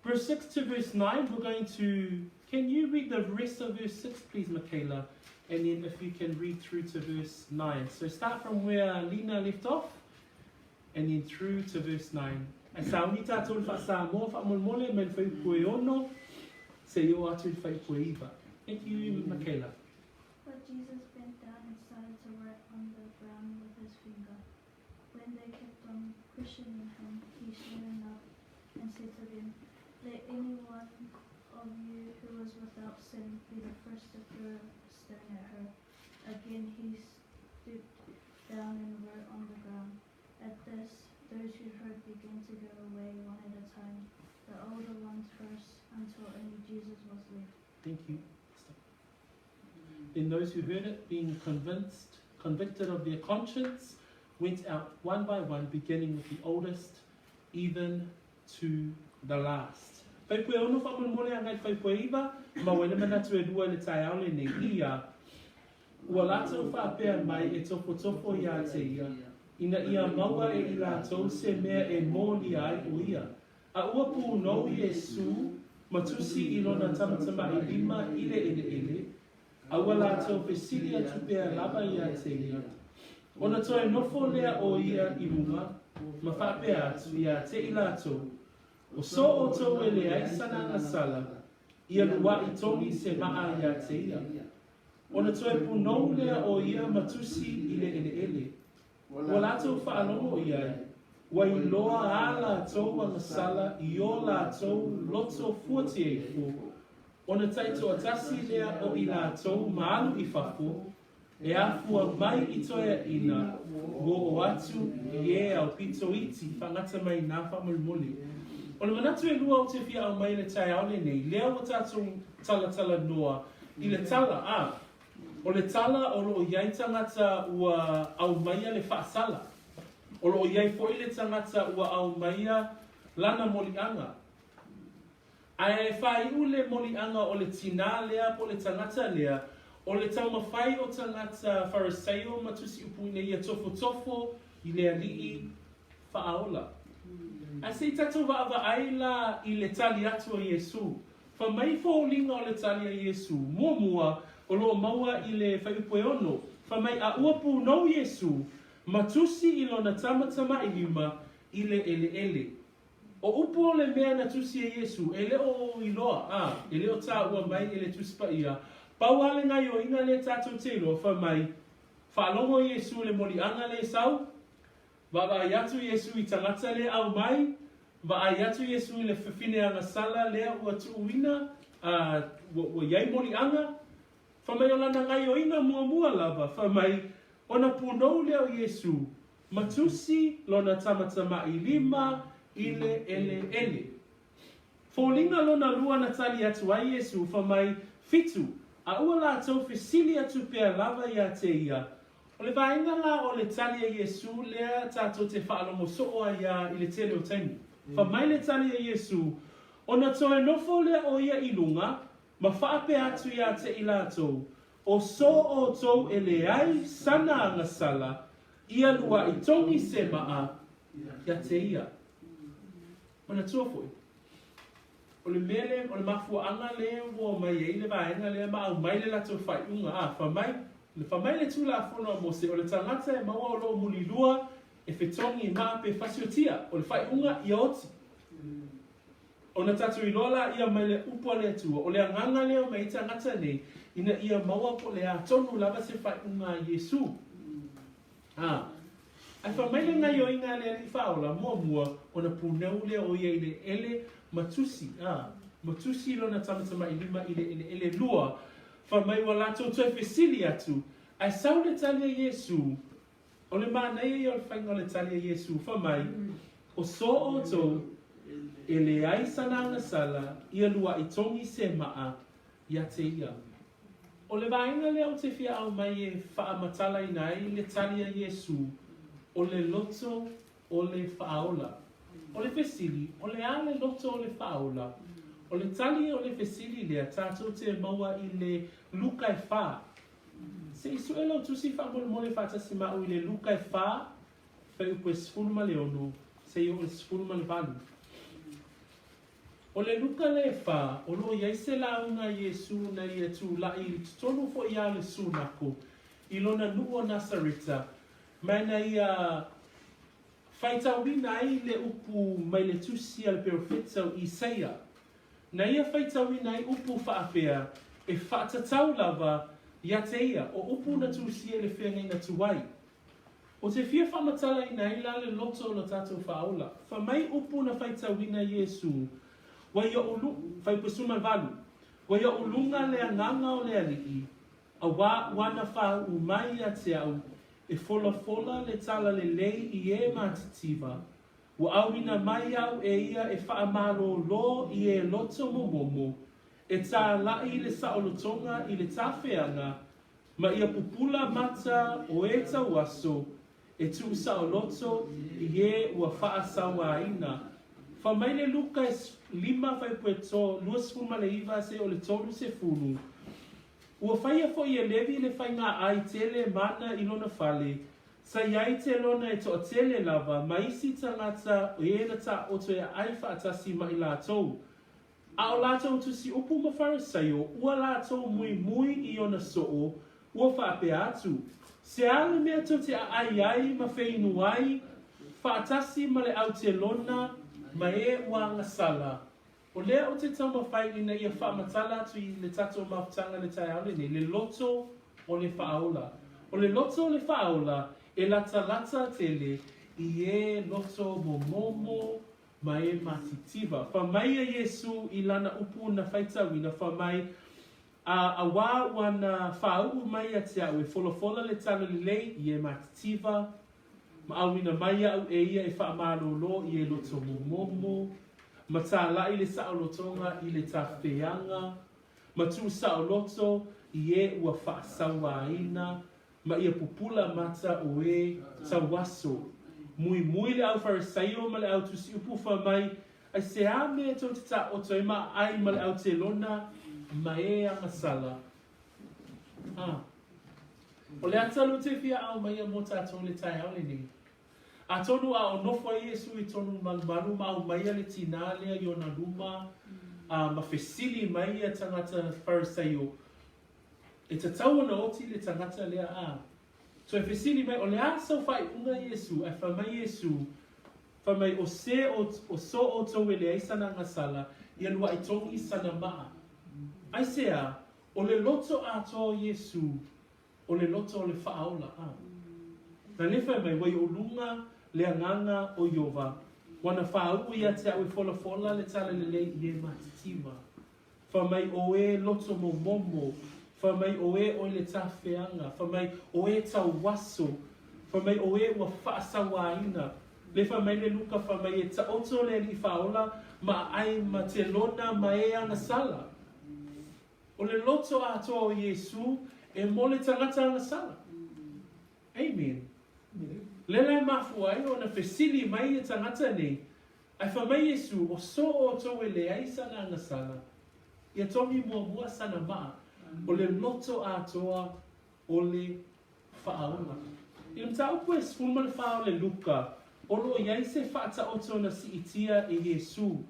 Verse 6 to verse 9, we're going to... Can you read the rest of verse 6, please, Michaela? And then if you can read through to verse 9. So start from where Lina left off, and then through to verse 9. E sa uni tātou wha Samoan wha molmole men whaipoe ono, se yo atu whaipoe iwa. Thank you, Michaela. But Jesus bent down and started to write on the ground with his finger. When they kept on questioning him, he straightened up and said to them, "Let any one of you who was without sin be the first to throw a stone at her." Again he stooped down and wrote on the ground. At this, those who heard began to go away one at a time, the older ones first, until only Jesus was left. Thank you. Then those who heard it, being convicted of their conscience, went out one by one, beginning with the oldest, even to the last. Whaipoe ono whamonmole angai whaipoe iwa, ma wena manatu e lua le tai aole ne ia. Ua lātou whapea mai e topo ia te ia. Ina ia maua e I lātou se mea e molia ai o ia. A ua pū no Iesu, matusi I lona tamatama I lima ele. A ua lātou pesili atu pea lava ia te ia. Ona toe nofo lea o ia I runga, ma whapea atu ia te I lātou. O so o tau e le aisana agasala, ia lua I toni se maa ia te ia. Ona toe punou lea o ia matusi I le ele. Wa lātou whaalongo ia ai. Wa I loa a lātou agasala I o lātou loto fuati e fu. Ona taito atasi lea o I lātou maalu I fafo, e afua mai I toia ina, wo o atu I au pito iti whangata mai nā whamulmoli. O le manatu e lua o te whia au mai le tai aole nei, lea o tātou tala noa, I le tala o le tala o lo iai tangata ua au maia le whaasala. O lo iai fo I le tangata ua au maia lana molianga. Ai e whai u le molianga o le tina lea po le tangata lea, o le tau mawhai o tangata Phariseo matusi upuine ia tofo I le alii whaaola. A se tatou wa aila I le tali atu a Iesu. Fa mai fo linga o le tali a Iesu. Mua o lo maua I le whaipoe ono. Fa mai a uapu no Iesu. Matusi I lona tamatama I lima I le ele. O upu o le mea na tusi a Iesu. Ele o iloa. Ele o tā ua mai ele tuspa ia. Pau ale ngai o inga le tatou teilo. Fa mai. Whaalongo Iesu le moli anga le sau. Wa ayatu Iesu I tangata le au mai, wa ayatu Iesu I le fafine agasala lea ua tuuina, wa iai moli anga, whamai o lana ngai o ina mua lava, whamai ona punou leo Iesu, matusi lona tamatama I lima, I le ele. Fōlinga lona lua na tali atu ai Iesu, whamai fitu, a ua lātou fesili atu pea lava ia te ia, o le vaenga la o le tali a Iesu lea tātou te whaalongo soa ia I le tele o taimi. Whamai le tali a Iesu, ona toe nofo lea o ia I lunga, ma whaape atu ia te I lātou, o so o tou e le ai sana agasala, ia lua I tongi se maa, ia te ia. Ona tuafoi. O le mele, o le mafua anga lea wo mai e le vaenga lea ma au mai le lato whai unga whamai, le whamai le tūla whono mo se o le tangata e maua o lo muli lua e whetongi e maa pe whasiotia o le whai unga I oti. O na tatu I lola ia mai le upua le atua, o le anganga leo mai tangata nei, ina ia maua po le a tonu lava se whai unga Iesu. Ai whamai le ngai o inga le ali whaola mua o na punau le o ia I le ele matusi. Matusi lona tamatama I lima I le ele lua, whamai wa lātou toi fesili atu, ai sau le tali a Iesu, o le mānei o le whainga o le tali a Iesu, whamai, o so o tau, e le ai sana agasala, ia lua I tongi se maa, ia te ia. O le vainga lea o te fia au mai e whaamatala i nai le tali a Iesu o le loto o le whaola. O le fesili, o le ale loto o le whaola. O le tali o le fesili lea tātou te maua i le luka e wha. Se isu e lau tusi wha mole whatasi mau i le luka e wha, whai upo e sifuruma le ono, se i o le sifuruma le valu. O le luka le wha, o lo iaise la unga Iesu na i e tū lai i tonu fo ia le sunako, i lona nuo Nasarita, mai na ia whaitawina ai le upu mai le tusi al perfetau i seia. Na ia whaitawina ai upu whaapea, e whaatatau lava ia te ia, o upu na tusi e le whiangai na tuai. O te fia whamatala i nei la le loto o la tātou whaola, wha mai upu na whaitawina Iesu, wai o ulu, whai pesuma valu, wai o ulunga le anganga o le aliki, a wana whau umai a te au, e fola le tala le lei i e matitiva, wa awina mai au e ia e whaamalo lo i e loto momomo, e tā lai le saolotonga i le tāwheanga, ma ia pupula mata o e tauaso, e tu saoloto i e ua whaasawa aina. Fa mai le luka e 5 fai pueto, 2 le iwa se o le tolu se funu. Ua whaia fo i e levi le whai ngā ai tele mana i lona whale, sa iai te lona e toa tele lava, ma isi tangata o e na ta oto e ai whaatasi ma i lātou. A o lātou tu si upu ma wharasaio, ua lātou mui i ona soo, ua whaape atu. Se ale mea to te ai ma whainu ai, whaatasi ma le au te lona, ma e ua agasala. O lea o te tau mawhai ina ia whaamatala atu i le tato mawhtanga le tai aole ne, le loto o le whaola. O le loto o le whaola, e lata tele, i e loto momomo, ma e matitiva. Wha mai a Iesu i lana upu na whaitawina, wha mai a wā wana whau mai a te au e fola le tala le lei i e matitiva, ma awina mai au e ia e whaamalo lo i e loto momomo, ma tā lai le saolotonga i le tawheanga, ma tū saoloto i e ua whaasawa aina, ma ia pupula mata o e tawaso. Mui le au wharasaio ma le au tusi upuwha mai, ai se a mea tō te tā oto e ma ai ma le au te lona, ma e agasala. O le atalu te fia au mai a mo tātou le tai au le ni. A tonu a o nofo Iesu i tonu malu ma au mai a le tina lea i ona luma, ma fesili mai a tangata wharasaio. E ta tau ana oti le tangata lea a. So e fesili mai, o le asau whai unga Iesu, e wha mai Iesu, wha mai o se o so o tau e le aisana agasala, i alua i tongi sana maa. Ai sea, o le loto a toa Iesu, o le loto o le whaaola a. Na lefa mai, wai o lunga le anganga o Iova, wana whaau ia te au e fola le tala le lei i e matitima. Wha mai o e loto momomo, wha mai o e o le tawheanga, wha mai o e tau waso, wha mai o e ua whaasawa aina. Le wha mai le luka wha mai e ta oto le li whaola, ma ai ma te lona ma e agasala. O le loto a toa o Iesu, e mo le tangata agasala. Amen. Lele mafu ai o na fesili mai e tangata nei, ai wha mai Iesu o so o tau e le aisana agasala. Ia tomi mua sana maa, o le loto a toa o le whaaunga. I mta upu e sfuma le whao le luka, o lo iai se whaata oto na si itia e Iesu.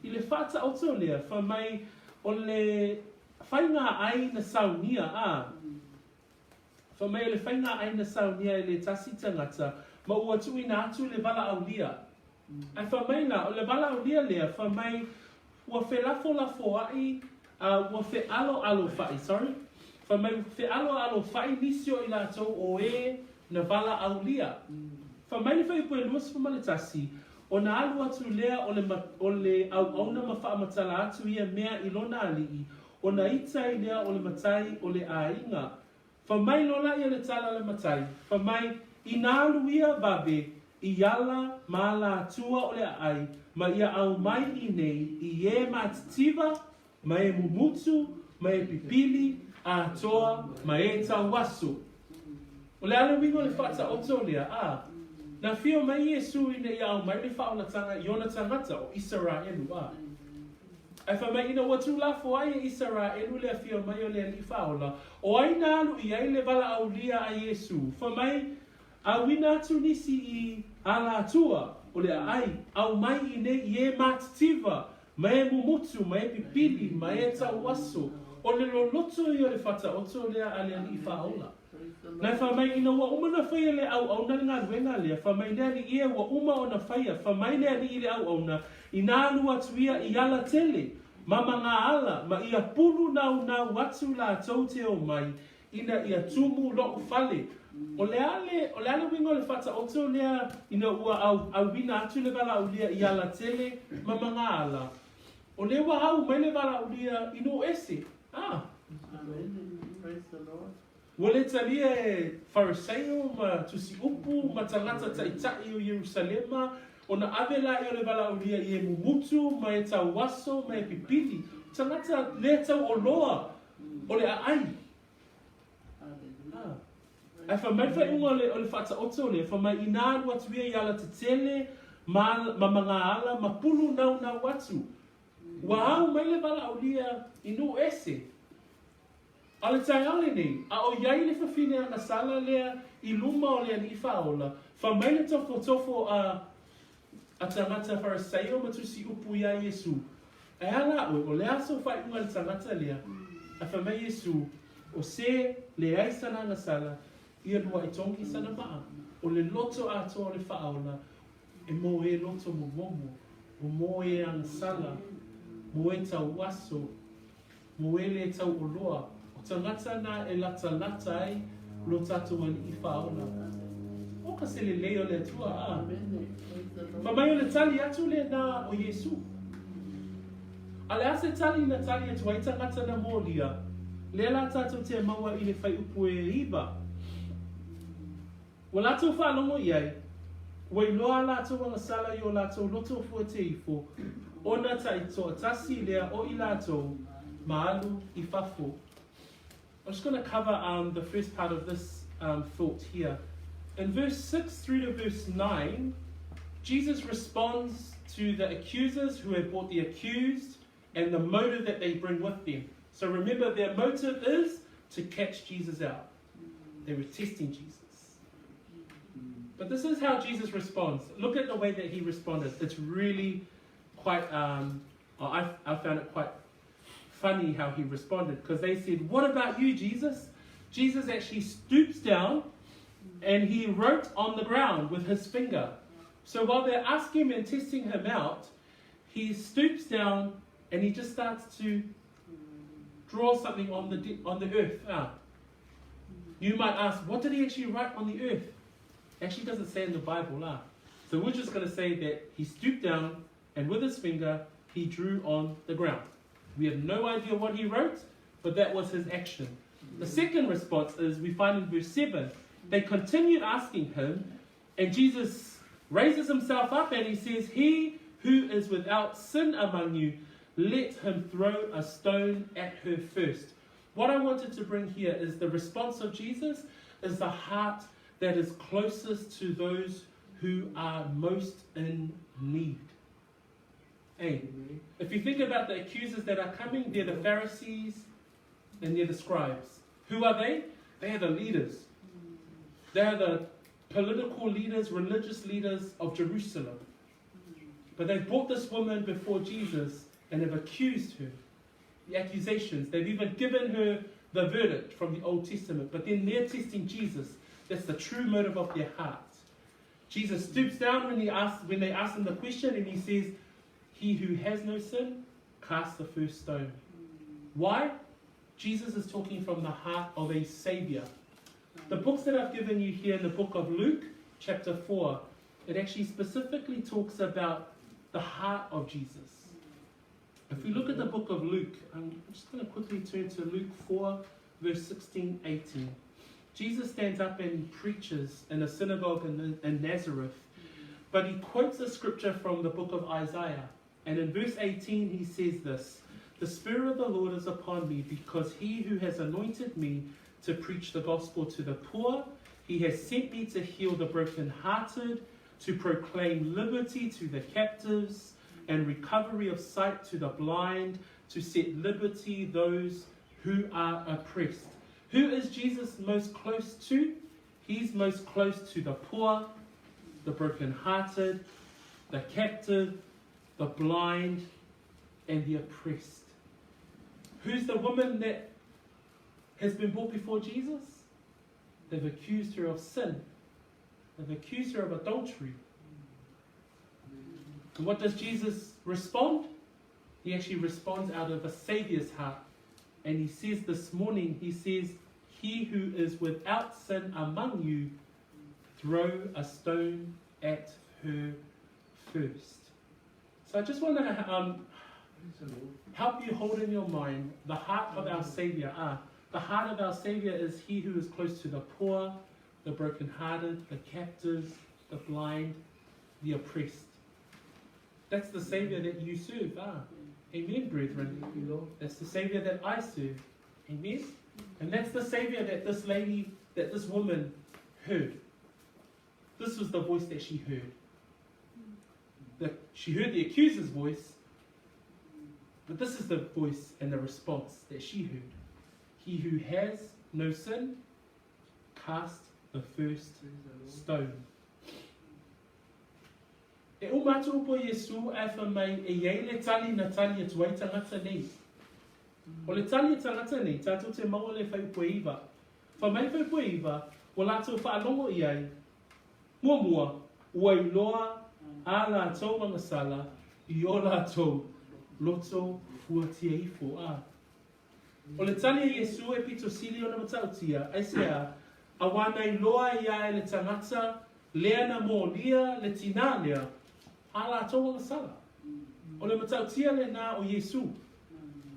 I le whaata oto lea, wha mai o le whainga ai na saunia a. Wha mai le whainga ai na saunia e le tasi tangata, ma ua tui na atu le wala au lia. Ai wha mai la, o le wala au lia lea, wha mai ua lafo ai, ua fe alo fai, sorry. Wha mai fe alo fai nisio i la tau o e na wala au lia. Wha mai le whai pue luas wha le tasi, o na alu atu lea o le au na mawha matala atu ia mea i lona alii, o na itai lea o le matai o le ainga. Wha mai lola ia le tala le matai, wha mai i nā alu ia babe, i ala ma la tua o le ai, ma ia au mai i nei, i e matitiva, ma e mumutu, ma e pipili, a toa mai e tau waso. O le ala wingo le whata oto lea, na whio mai Iesu ina ia au mai le whaonatanga i ona tangata o Israelu, Ai wha mai ina watu la fo ai e Israelu lea whio mai o lea li whaola, o ai nā alu i ai le wala au lia a Iesu, wha mai a wina atu nisi i ala atua, o lea ai, au mai i ne i e matativa, mai e mumutu, mai e pipili, mai e tau waso, o le loloto i o le whata oto lea a lea li whaola. Nai wha mai ina wa uma na whaia le au na ngā ruenga lea, wha mai lea li ia wa uma o na whaia, wha mai lea li i le au na, i nā lua tuia i ala tele, mama ngā ala, ma ia pulu nau watu la tau te o mai, ina ia tumu loko whale. O le ale wingo le whata oto lea, ina ua au wina atu le wala au lea i ala tele, mama ngā ala. O le wa au mai le wala au lea ino ese. Praise the Lord. Wale talia e Fariseo ma tusi upu ma tangata taitai o Yerusalema o na avela i o le wala ulia i e mumutu ma e tau waso ma e pipili tangata le tau o loa o le ai. Ai wha mai wha ingo o le whata oto le wha mai ina watuia i ala te tele ma mga ala ma pulu nau watu. Wa au mai le wala ulia inu ese. Ale tai ale nei, a o iai le fafine agasala lea i luma o lea ni whaola, wha mai le tofo a tangata Fariseo ma tusi upu ia Iesu. E ala o le aso whai unga le tangata lea, a wha mai Iesu, o se le aisa na agasala, ia lua i tongi sana maa, o le loto ato o le whaola, e mo e loto mo momo, o mo e agasala, mo e tau waso, mo e le tau oloa, tangata na e lata ai lo tatu an I whaona. O ka se le leo le tua Wha mai o le tali atu le na o Iesu. A le ase tali na tali atu ai tangata na molia. Le la tatu te maua I le whai upu e iba. Wa lato whalongo iai. Wa I loa lato wanga sala I o lato loto fua te ifo. Ona tai toa tasi lea o I lato maalu I fafo. I'm just going to cover the first part of this thought here. In verse 6 through to verse 9, Jesus responds to the accusers who have brought the accused and the motive that they bring with them. So remember, their motive is to catch Jesus out. They were testing Jesus. But this is how Jesus responds. Look at the way that he responded. It's really quite, I found it quite funny how he responded, because they said, what about you, Jesus? Jesus actually stoops down and he wrote on the ground with his finger. So while they're asking him and testing him out, he stoops down and he just starts to draw something on the earth. You might ask, what did he actually write on the earth? Actually doesn't say in the Bible. So we're just going to say that he stooped down and with his finger he drew on the ground. We have no idea what he wrote, but that was his action. The second response is we find in verse 7. They continued asking him, and Jesus raises himself up and he says, he who is without sin among you, let him throw a stone at her first. What I wanted to bring here is the response of Jesus is the heart that is closest to those who are most in need. Hey, if you think about the accusers that are coming, they're the Pharisees and they're the scribes. Who are they? They are the leaders. They are the political leaders, religious leaders of Jerusalem. But they've brought this woman before Jesus and have accused her. The accusations. They've even given her the verdict from the Old Testament. But then they're testing Jesus. That's the true motive of their hearts. Jesus stoops down when they ask him the question and he says, he who has no sin, cast the first stone. Why? Jesus is talking from the heart of a Savior. The books that I've given you here in the book of Luke, chapter 4, it actually specifically talks about the heart of Jesus. If we look at the book of Luke, I'm just going to quickly turn to Luke 4, verse 16, 18. Jesus stands up and preaches in a synagogue in Nazareth, but he quotes a scripture from the book of Isaiah. And in verse 18 he says this, The Spirit of the Lord is upon me, because he who has anointed me to preach the gospel to the poor, he has sent me to heal the brokenhearted, to proclaim liberty to the captives, and recovery of sight to the blind, to set liberty those who are oppressed. Who is Jesus most close to? He's most close to the poor, the brokenhearted, the captive, the blind, and the oppressed. Who's the woman that has been brought before Jesus? They've accused her of sin. They've accused her of adultery. And what does Jesus respond? He actually responds out of a Saviour's heart. And he says this morning, he says, he who is without sin among you, throw a stone at her first. So I just want to help you hold in your mind the heart of our Saviour. The heart of our Saviour is he who is close to the poor, the brokenhearted, the captives, the blind, the oppressed. That's the Saviour that you serve. Amen, brethren. That's the Saviour that I serve. Amen. And that's the Saviour that this lady, that this woman heard. This was the voice that she heard. She heard the accuser's voice, but this is the voice and the response that she heard. He who has no sin, cast the first stone. E o mātou po Iesu e whamai e iei le tali na tali atu ai tangata nei. O le tali tangata nei, tātou te maua le whai po iwa. Whamai whai po iwa, o lātou whaalongo i ai. Mua, ua i loa a lātou agasala, i o lātou loto fuatia ifo a. O le tali a Iesu e pito sili o na matautia, ai sea, Ioane i loa i ai le tangata, lea na molia le tina lea, a lātou agasala. O le matautia le nā o Iesu.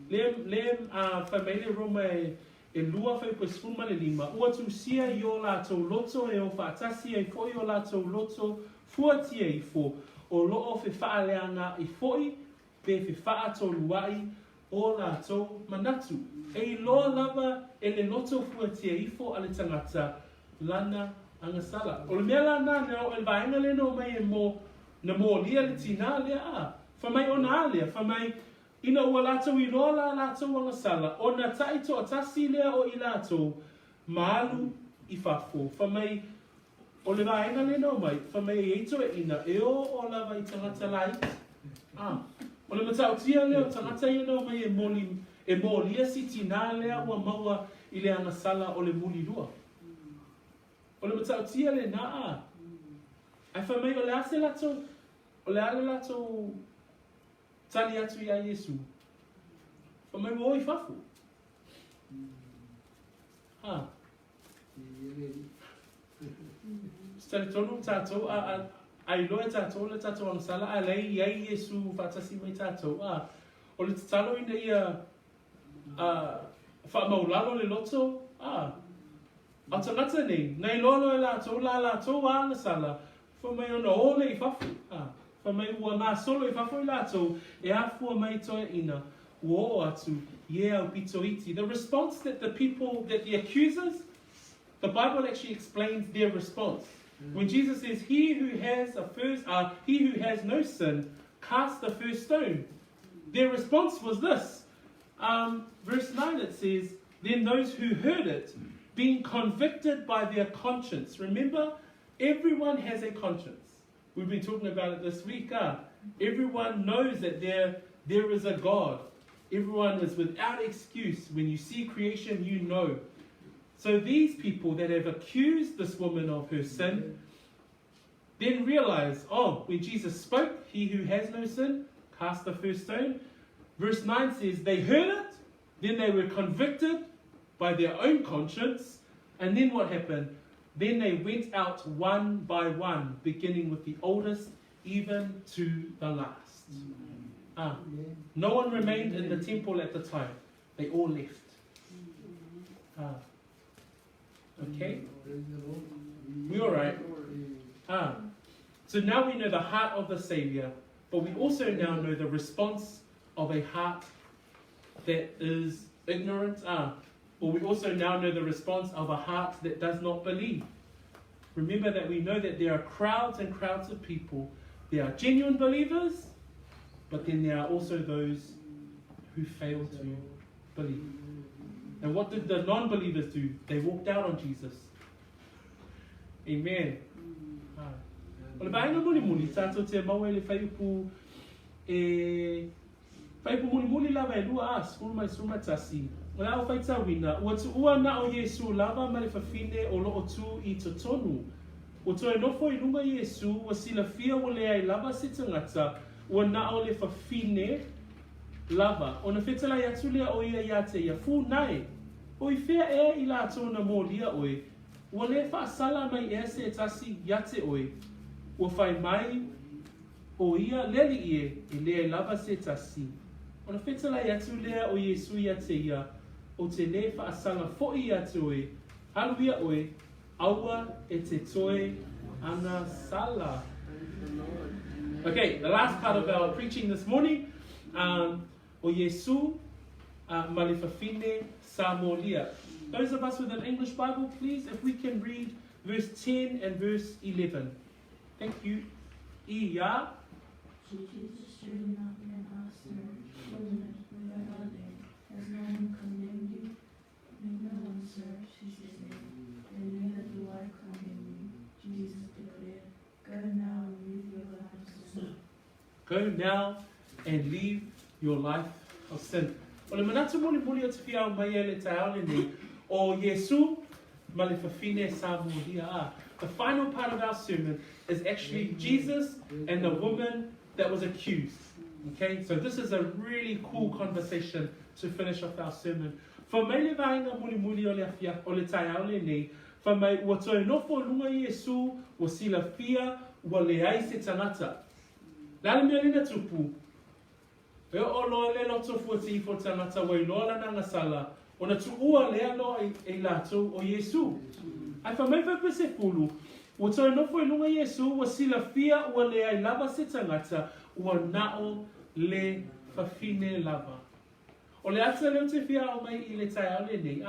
Lem whamaile roma e lua whai po sfuma le lima. Ua tu sia i o lātou loto e o whaatasi e foi o lātou loto fuatia i fo. O loo fe whaaleanga i foi, pe fe whaato luai o lātou manatu. E loa lava e le loto fuatia i fo ale tangata lana agasala. O le mea lana neo e vaenga le no mai e mo na molia le tina lea a. Whamai o na alea, whamai ina ua lātou i loa la lātou agasala. O na taito a tasi lea o i lātou maalu i whafo. Whamai o le vaenga le no mai, whamai e ito e ina e o lava i tangata lai. O le matautia lea o tangata i no mai e molia si tina lea ua maua i le agasala o le muli lua. O le matautia le naa. Ai whamai o le ase lātou, o le ale lātou tali atu i a Iesu. Whamai o i whafo. Stari tonu tātou, ai loe tātou le tātou agasala, a lei i ai Iesu whatasi mai tātou. O le tatalo ina ia whamaulalo le loto, a tangata nei, nei lolo e lātou, la lātou a agasala, whamai ona ole i whafo. Whamai ua ngā solo i whafo i lātou, e afua mai toa ina, ua o atu, ie au pito iti. The response that the accusers, the Bible actually explains their response. When Jesus says, he who has no sin, cast the first stone. Their response was this. Verse 9 it says, then those who heard it, being convicted by their conscience. Remember, everyone has a conscience. We've been talking about it this week. Everyone knows that there is a God. Everyone is without excuse. When you see creation, you know. So these people that have accused this woman of her sin, then realize, when Jesus spoke, he who has no sin, cast the first stone. Verse 9 says, they heard it, then they were convicted by their own conscience, and then what happened? Then they went out one by one, beginning with the oldest, even to the last. No one remained in the temple at the time. They all left. Okay? We all right? So now we know the heart of the Saviour, but we also now know the response of a heart that is ignorant. Or we also now know the response of a heart that does not believe. Remember that we know that there are crowds and crowds of people. There are genuine believers, but then there are also those who fail to believe. And what did the non-believers do? They walked out on Jesus. Amen. Ole baina muli tato te mawe le whaiupu muli lava e lua as, urma suma tasi. Ole au whaita wina, ua tu ua na o Iesu lava ma le whawhine o loo tu I totonu. Ua tu e nofo I lunga Iesu, ua sila fia o le ai lava se tangata, ua na o le whawhine lava. Ona whetala I atu lea o ia ia te ia fu nai. O I whea e I la atona molia oe, ua le whaasala mai e se tasi iate oe, ua whai mai o ia leli I lea lava se tasi. Ona whetala I atu lea o Iesu ia te ia, o te le whaasala fo'i atu oe, haluia oe, aua e te toe agasala. Okay, the last part of our preaching this morning, o Iesu ma le fafine sa molia. Those of us with an English Bible, please, if we can read verse 10 and verse 11. Thank you. Ia. Jesus stood up and asked her, "Woman, where are they? Has no one condemned you?" "No one, sir," she said. "Then neither do I condemn you," Jesus declared. "Go now and live your life of sin." Go now and leave your life of sin. O le manatu muli o te whia o mai e le taone nei, o Iesu ma le whawhine sa molia. The final part of our sermon is actually Jesus and the woman that was accused. Okay, so this is a really cool conversation to finish off our sermon. For mai le vainga muli o le taone nei, for mai ua toi nofo lunga Iesu, ua sila fia, ua le ai se tangata. Lala mea lina tupu, e o loa le loto fuati I fo tangata wai loa lana agasala, ona tu ua lea loa e lato o Iesu. Ai wha mai whaipa se pulu, ua toi nofo I lunga Iesu, ua sila fia, ua lea I lava se tangata, ua nao le fafine lava. O le ata leo te fia o mai I le taiale nei,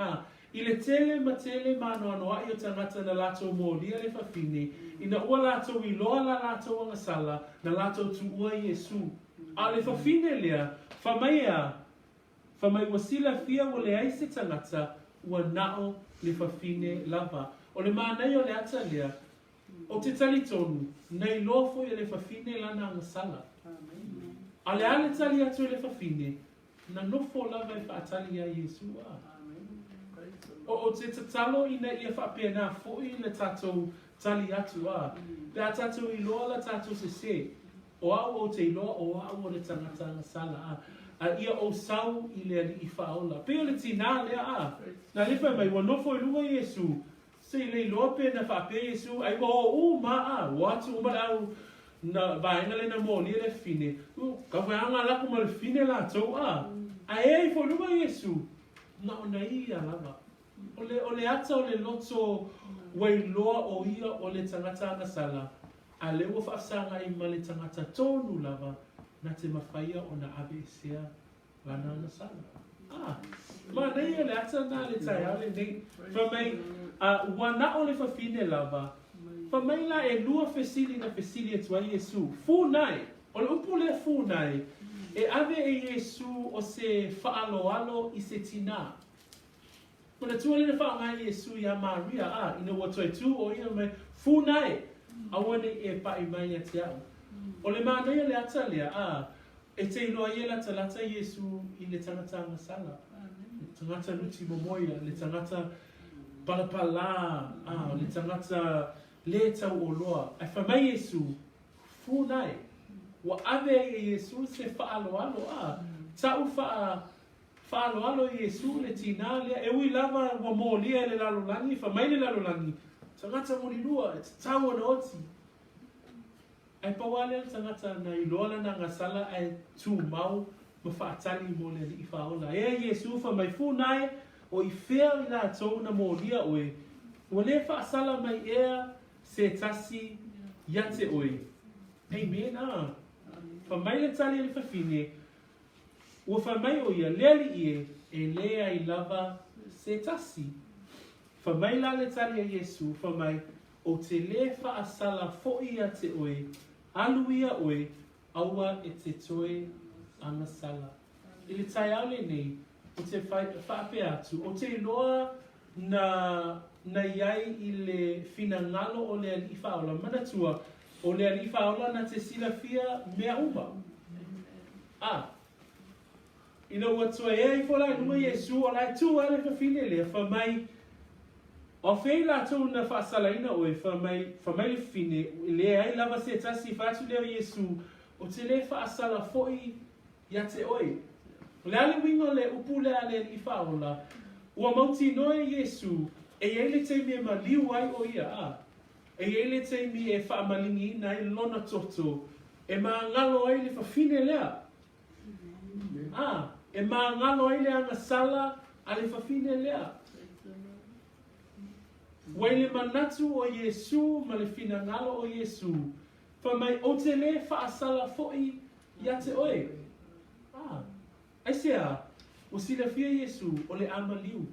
I le tele ma tele ma noa I o tangata na lato molia le fafine, ina ua lato I loa la lato agasala, na lato tu ua Iesu. A le fafine lea, whamai ua sila fia ua le aise tangata, ua nao le fafine lava. O le mānei o le ata lea, o te tali tonu, nei lofo I le fafine lana agasala. A le ale tali atu le fafine, na nofo lava I whaatali a Iesu a. O te tatalo ina ia whapea nā fo'i le tatou tali atu a. Le a tatou I loa la tatou se se. O au o te iloa o au o le tangata agasala a ia o sau I le ali I whaola. Peo le tina lea a. Na lefa mai ua nofo I lunga Iesu. Se le iloa pe na whapea Iesu. Ai o ma a. Watu umar au na vaenga le na molia le fine. Ka whaanga lako ma le fine la tau a. Ai fo lunga Iesu. Na o na ia lava. O le ata o le loto wailoa o ia o le tangata agasala. A le ua whaasanga I ma le tangata tonu lava na te mawhaia o na abe sea lana agasala. Ma nei o le ata na le taiale nei. Whamai, wana o le whawhine lava. Whamai la e lua whesili na whesili atua Iesu. Fūnai, o le upu le fūnai, e ave e Iesu o se whaaloalo I se tina. Kuna tua le whaonga Iesu I a Maria, ina watoi tu o ia mai fūnai. Awane e pai mai a te au. O le mānei le ata lea, e te iloa ia la talata Iesu I le tangata agasala. Le tangata luti momoia, le tangata palapala, le tangata le tau o loa. Ai whamai Iesu, fūnai. Wa ave e Iesu se whaaloalo Tau whaaloalo Iesu le tina lea, e ui lava wa molia le lalolangi, whamai le lalolangi. Tangata morilua, it's tau ana oti. Ai pawale tangata na iloa lana agasala ai tu mau ma whaatali mo le I whaola. E Iesu whamai fūnai o I whea I la tau na molia oe. Ua le whaasala mai ea se tasi iate oe. Amen. Whamai le tali le whawhine. ua whamai o ia lea li e lea I lava se tasi. Whamai la le tali a Iesu, whamai o te le whaasala fo'i a te oe, aluia oe, aua e te toe agasala. I le tai au le nei, o te whaape atu, o te loa na iai I le fina ngalo o le ali whaola manatua, o le ali whaola na te silafia mea uma. Ina ua tua ea I whola nunga Iesu o lai tu ale fafine lea, whamai o whei la tau na whaasalaina oe, whamai le fine, lea ai lava se tasi whatu leo Iesu, o te le whaasala fo'i ia te oe. O le ale wingo le upu le ale li whaola, ua mauti noe Iesu, e ele te me ma liu ai o ia e ele te me e whaamalingi nai lona toto, e ma ngalo ai le fafine lea. E ma ngalo ai le agasala a le fafine lea. Wai le manatu o Iesu ma le fina ngalo o Iesu, whamai o te le whaasala fo'i ia te oe. Aisea, o sila fia Iesu o le amaliu.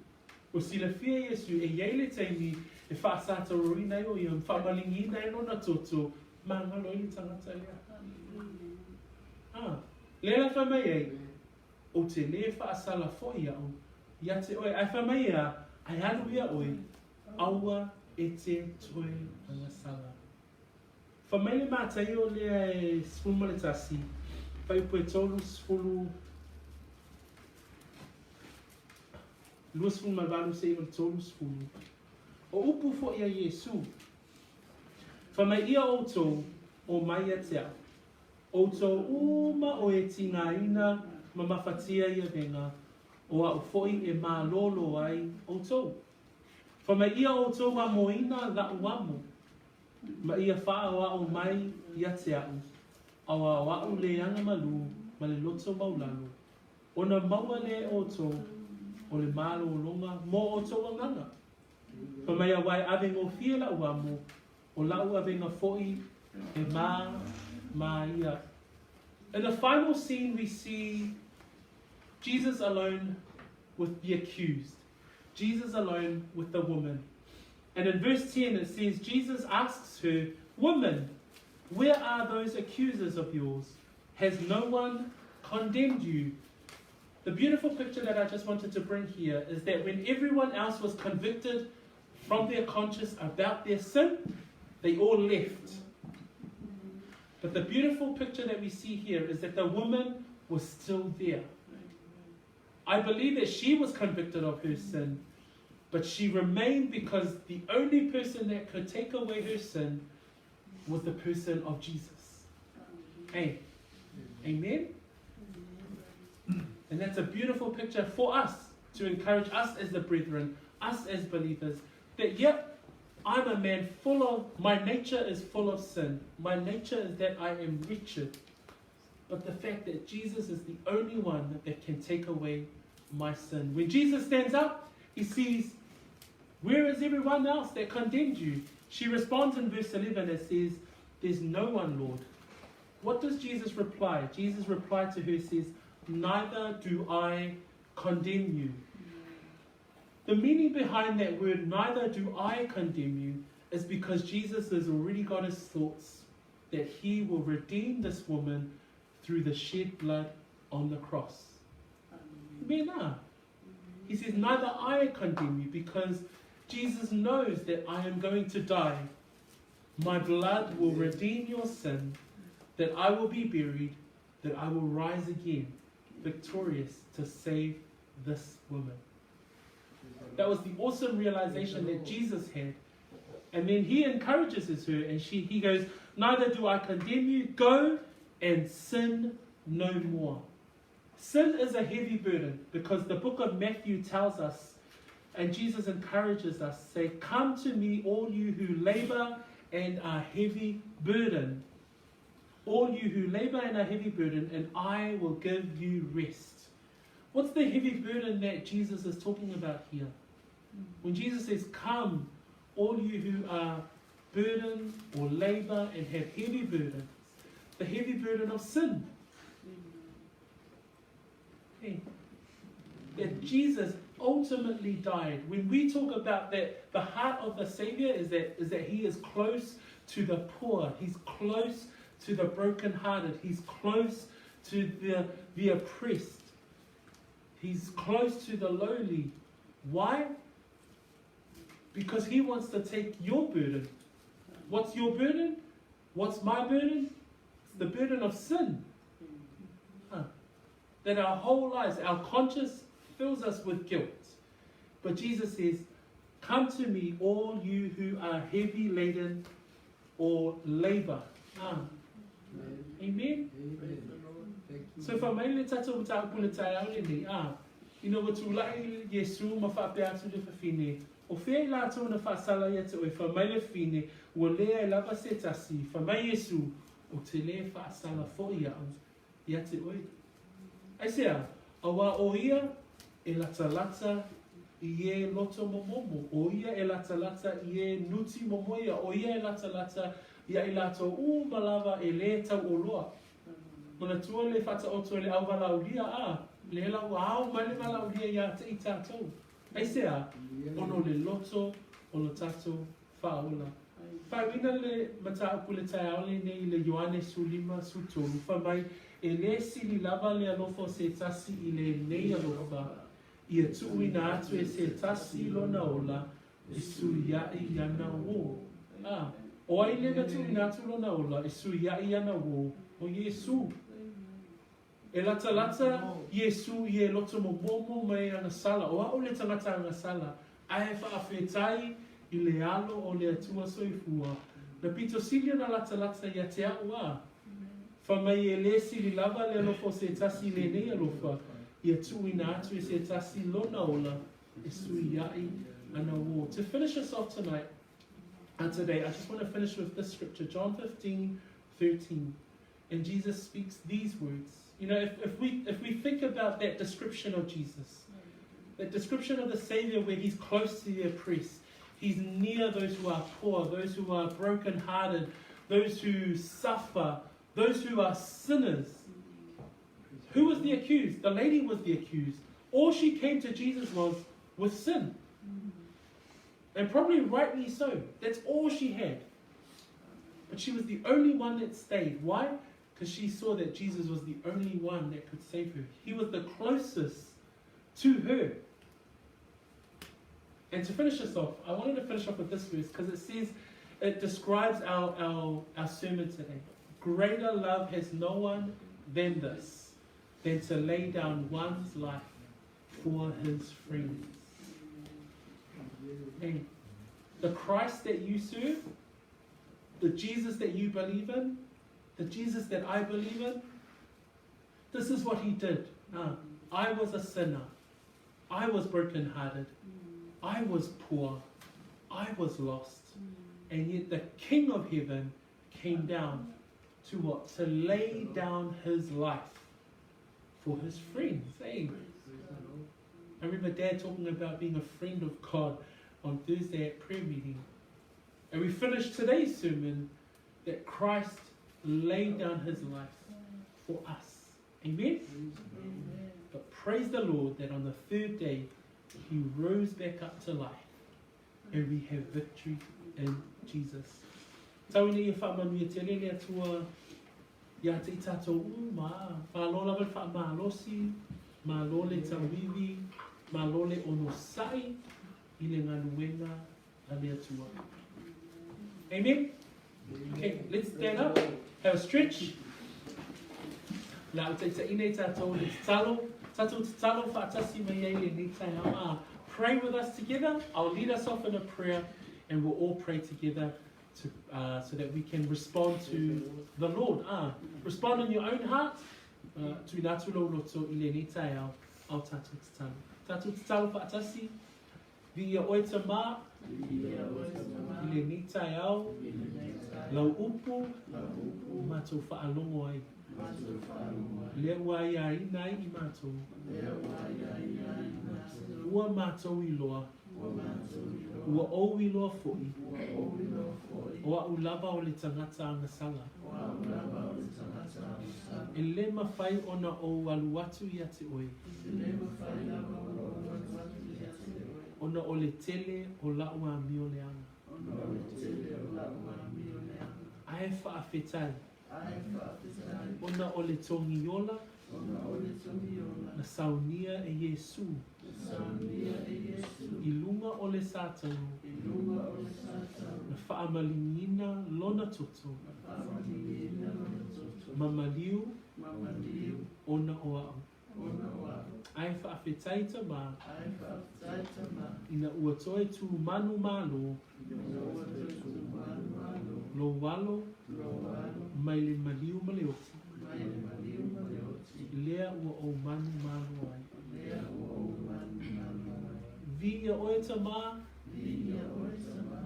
O sila fia Iesu e iei le teimi e whaasata roi nei o iam, whaamalingi nei no na toto, ma ngalo I le tangata lea. Lela whamai ei, o te le whaasala fo'i au, ia te oe. Ai whamai ea, ai alu ia oe, aua e te toe agasala. Whamai le mātai o lea e sfulu ma le tasi, whaipu e tolu sfulu, lua sfulu ma walu se iwa tolu sfulu. O upu fo ia Iesu, whamai ia outou o mai a te au. Outou uma o e tina ina ma mawhatia ia venga, o au fo'i e mā lolo ai outou. Whamai ia outou wa moina la uamu, ma ia wha o mai ia te au, awa wau le anga malu, ma le loto maulalo. Ona maua le outou, o le malo o longa, mo outou anganga. Whamai a wai ave ngō fia la uamu, o lau ave ngā fo'i e ma ia. In the final scene we see Jesus alone with the accused. Jesus alone with the woman. And in verse 10 it says, Jesus asks her, "Woman, where are those accusers of yours? Has no one condemned you?" The beautiful picture that I just wanted to bring here is that when everyone else was convicted from their conscience about their sin, they all left. But the beautiful picture that we see here is that the woman was still there. I believe that she was convicted of her sin, but she remained because the only person that could take away her sin was the person of Jesus. Hey. Amen? And that's a beautiful picture for us, to encourage us as the brethren, us as believers, that yep, I'm a man my nature is full of sin. My nature is that I am wretched. But the fact that Jesus is the only one that can take away my sin. When Jesus stands up, he sees, where is everyone else that condemned you? She responds in verse 11 and says, "There's no one, Lord." What does Jesus reply? Jesus replied to her, says, "Neither do I condemn you." The meaning behind that word, "neither do I condemn you," is because Jesus has already got his thoughts that he will redeem this woman through the shed blood on the cross. Amen. He says, "Neither I condemn you," because Jesus knows that I am going to die. My blood will redeem your sin, that I will be buried, that I will rise again, victorious to save this woman. That was the awesome realization that Jesus had. And then he encourages her, and he goes, "Neither do I condemn you. Go and sin no more." Sin is a heavy burden, because the book of Matthew tells us, and Jesus encourages us, say, "Come to me, all you who labor and are heavy burdened. All you who labor and are heavy burdened, and I will give you rest." What's the heavy burden that Jesus is talking about here? When Jesus says, "Come, all you who are burdened or labor and have heavy burdens," the heavy burden of sin. Hey. That Jesus ultimately died. When we talk about that, the heart of the Savior is that he is close to the poor. He's close to the brokenhearted. He's close to the oppressed. He's close to the lowly. Why? Because he wants to take your burden. What's your burden? What's my burden? It's the burden of sin. That our whole lives, our conscience fills us with guilt. But Jesus says, come to me, all you who are heavy laden or labor. Amen? So for me, let's talk about the watulai Iesu mafapea to the fafine. O fei la to na fasala yet o fa mai le fine o le lava setasi fa mai Iesu o te le fasala fo ia yet o. I say awa o ia e lata ie loto momomo o ia e lata ie nuti momoia o ia e lata ia e lato u malava e le tau o loa. Mona tua le fata o to le au valaulia le la au male valaulia ia te i tātou. Ai sea, ono le loto o lo tato whaola. Whawina le mataupu le tai aole nei le Ioane su 5 su 3. Whamai e le sili lava le alofo se tasi i le nei alofa. Ia tuuina atu e se tasi lona ola e su iai ana wo. O ai le tuuina atu lona ola e su iai ana wo o Iesu. E lata Iesu ie loto momomo mai agasala. O au le tangata agasala. Ae whaawhetai i le alo o le atua soifua. Na pito silia na lata ia te au a. Whamai e le sili lava le alofo se tasi le nei alofa. Ia tuuina atu e se tasi lona ola. E sui iai ana wo. To finish us off tonight, and today, I just want to finish with this scripture. John 15:13. And Jesus speaks these words. You know, if we think about that description of Jesus, that description of the Savior where he's close to the oppressed, he's near those who are poor, those who are brokenhearted, those who suffer, those who are sinners. Who was the accused? The lady was the accused. All she came to Jesus was with sin. And probably rightly so. That's all she had. But she was the only one that stayed. Why? Because she saw that Jesus was the only one that could save her. He was the closest to her. And to finish us off, I wanted to finish off with this verse because it describes our sermon today. Greater love has no one than this, than to lay down one's life for his friends. And the Christ that you serve, the Jesus that you believe in, the Jesus that I believe in, this is what he did. I was a sinner. I was brokenhearted. I was poor. I was lost. And yet the King of heaven came down to what? To lay down his life for his friends. Hey. I remember Dad talking about being a friend of God on Thursday at prayer meeting. And we finished today's sermon that Christ laid down his life for us. Amen? But praise the Lord that on the third day he rose back up to life and we have victory in Jesus. Tawini e whamanui te lele atua ia te tatou malo lava whamalosi, malo le tawiwi, malo le onosai i le nganuenga a le atua. Amen? Okay, let's stand up, have a stretch. La o te ine tatou le talo, tatou te talo whaatasi mai ei le ni tai hao. Pray with us together. I'll lead us off in a prayer and we'll all pray together so that we can respond to the Lord. Respond in your own heart. Tu natulo loto i le ni tai au tatou te talo. Tatou te talo whaatasi. Via oita mā, i le ni tai au, lau upu, mātou whaalongo ai. Lea ua ia ina i mātou. Ua mātou i loa. Ua ou i loa fo'i. Oa u lava o le tangata agasala. E le mawhai ona o alu atu ia te oe. Ona o le tele o lau a mio le anga. Ae whaafetai. Ona o le tongi ola. Na saunia e Iesu. I lunga o le satanu. Na whaamalingina lona toto. Mamaliu. Ona o au. Ai whaafetai ta ma. Ina ua toe tu manu malo. Lo walo. Mai le maliu maleoti. Lea ua o manu malo ai. Vi ia oe ta ma.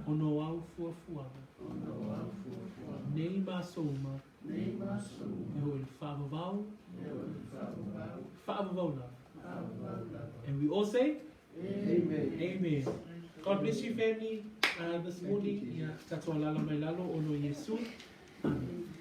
Ono au fuafuanga. Nei ma soma. E ho il whaavavau. Whaavavau love. And we all say? Amen. Amen. God bless you, family, this morning. Tato lala mai lalo ono Iesu. Amen.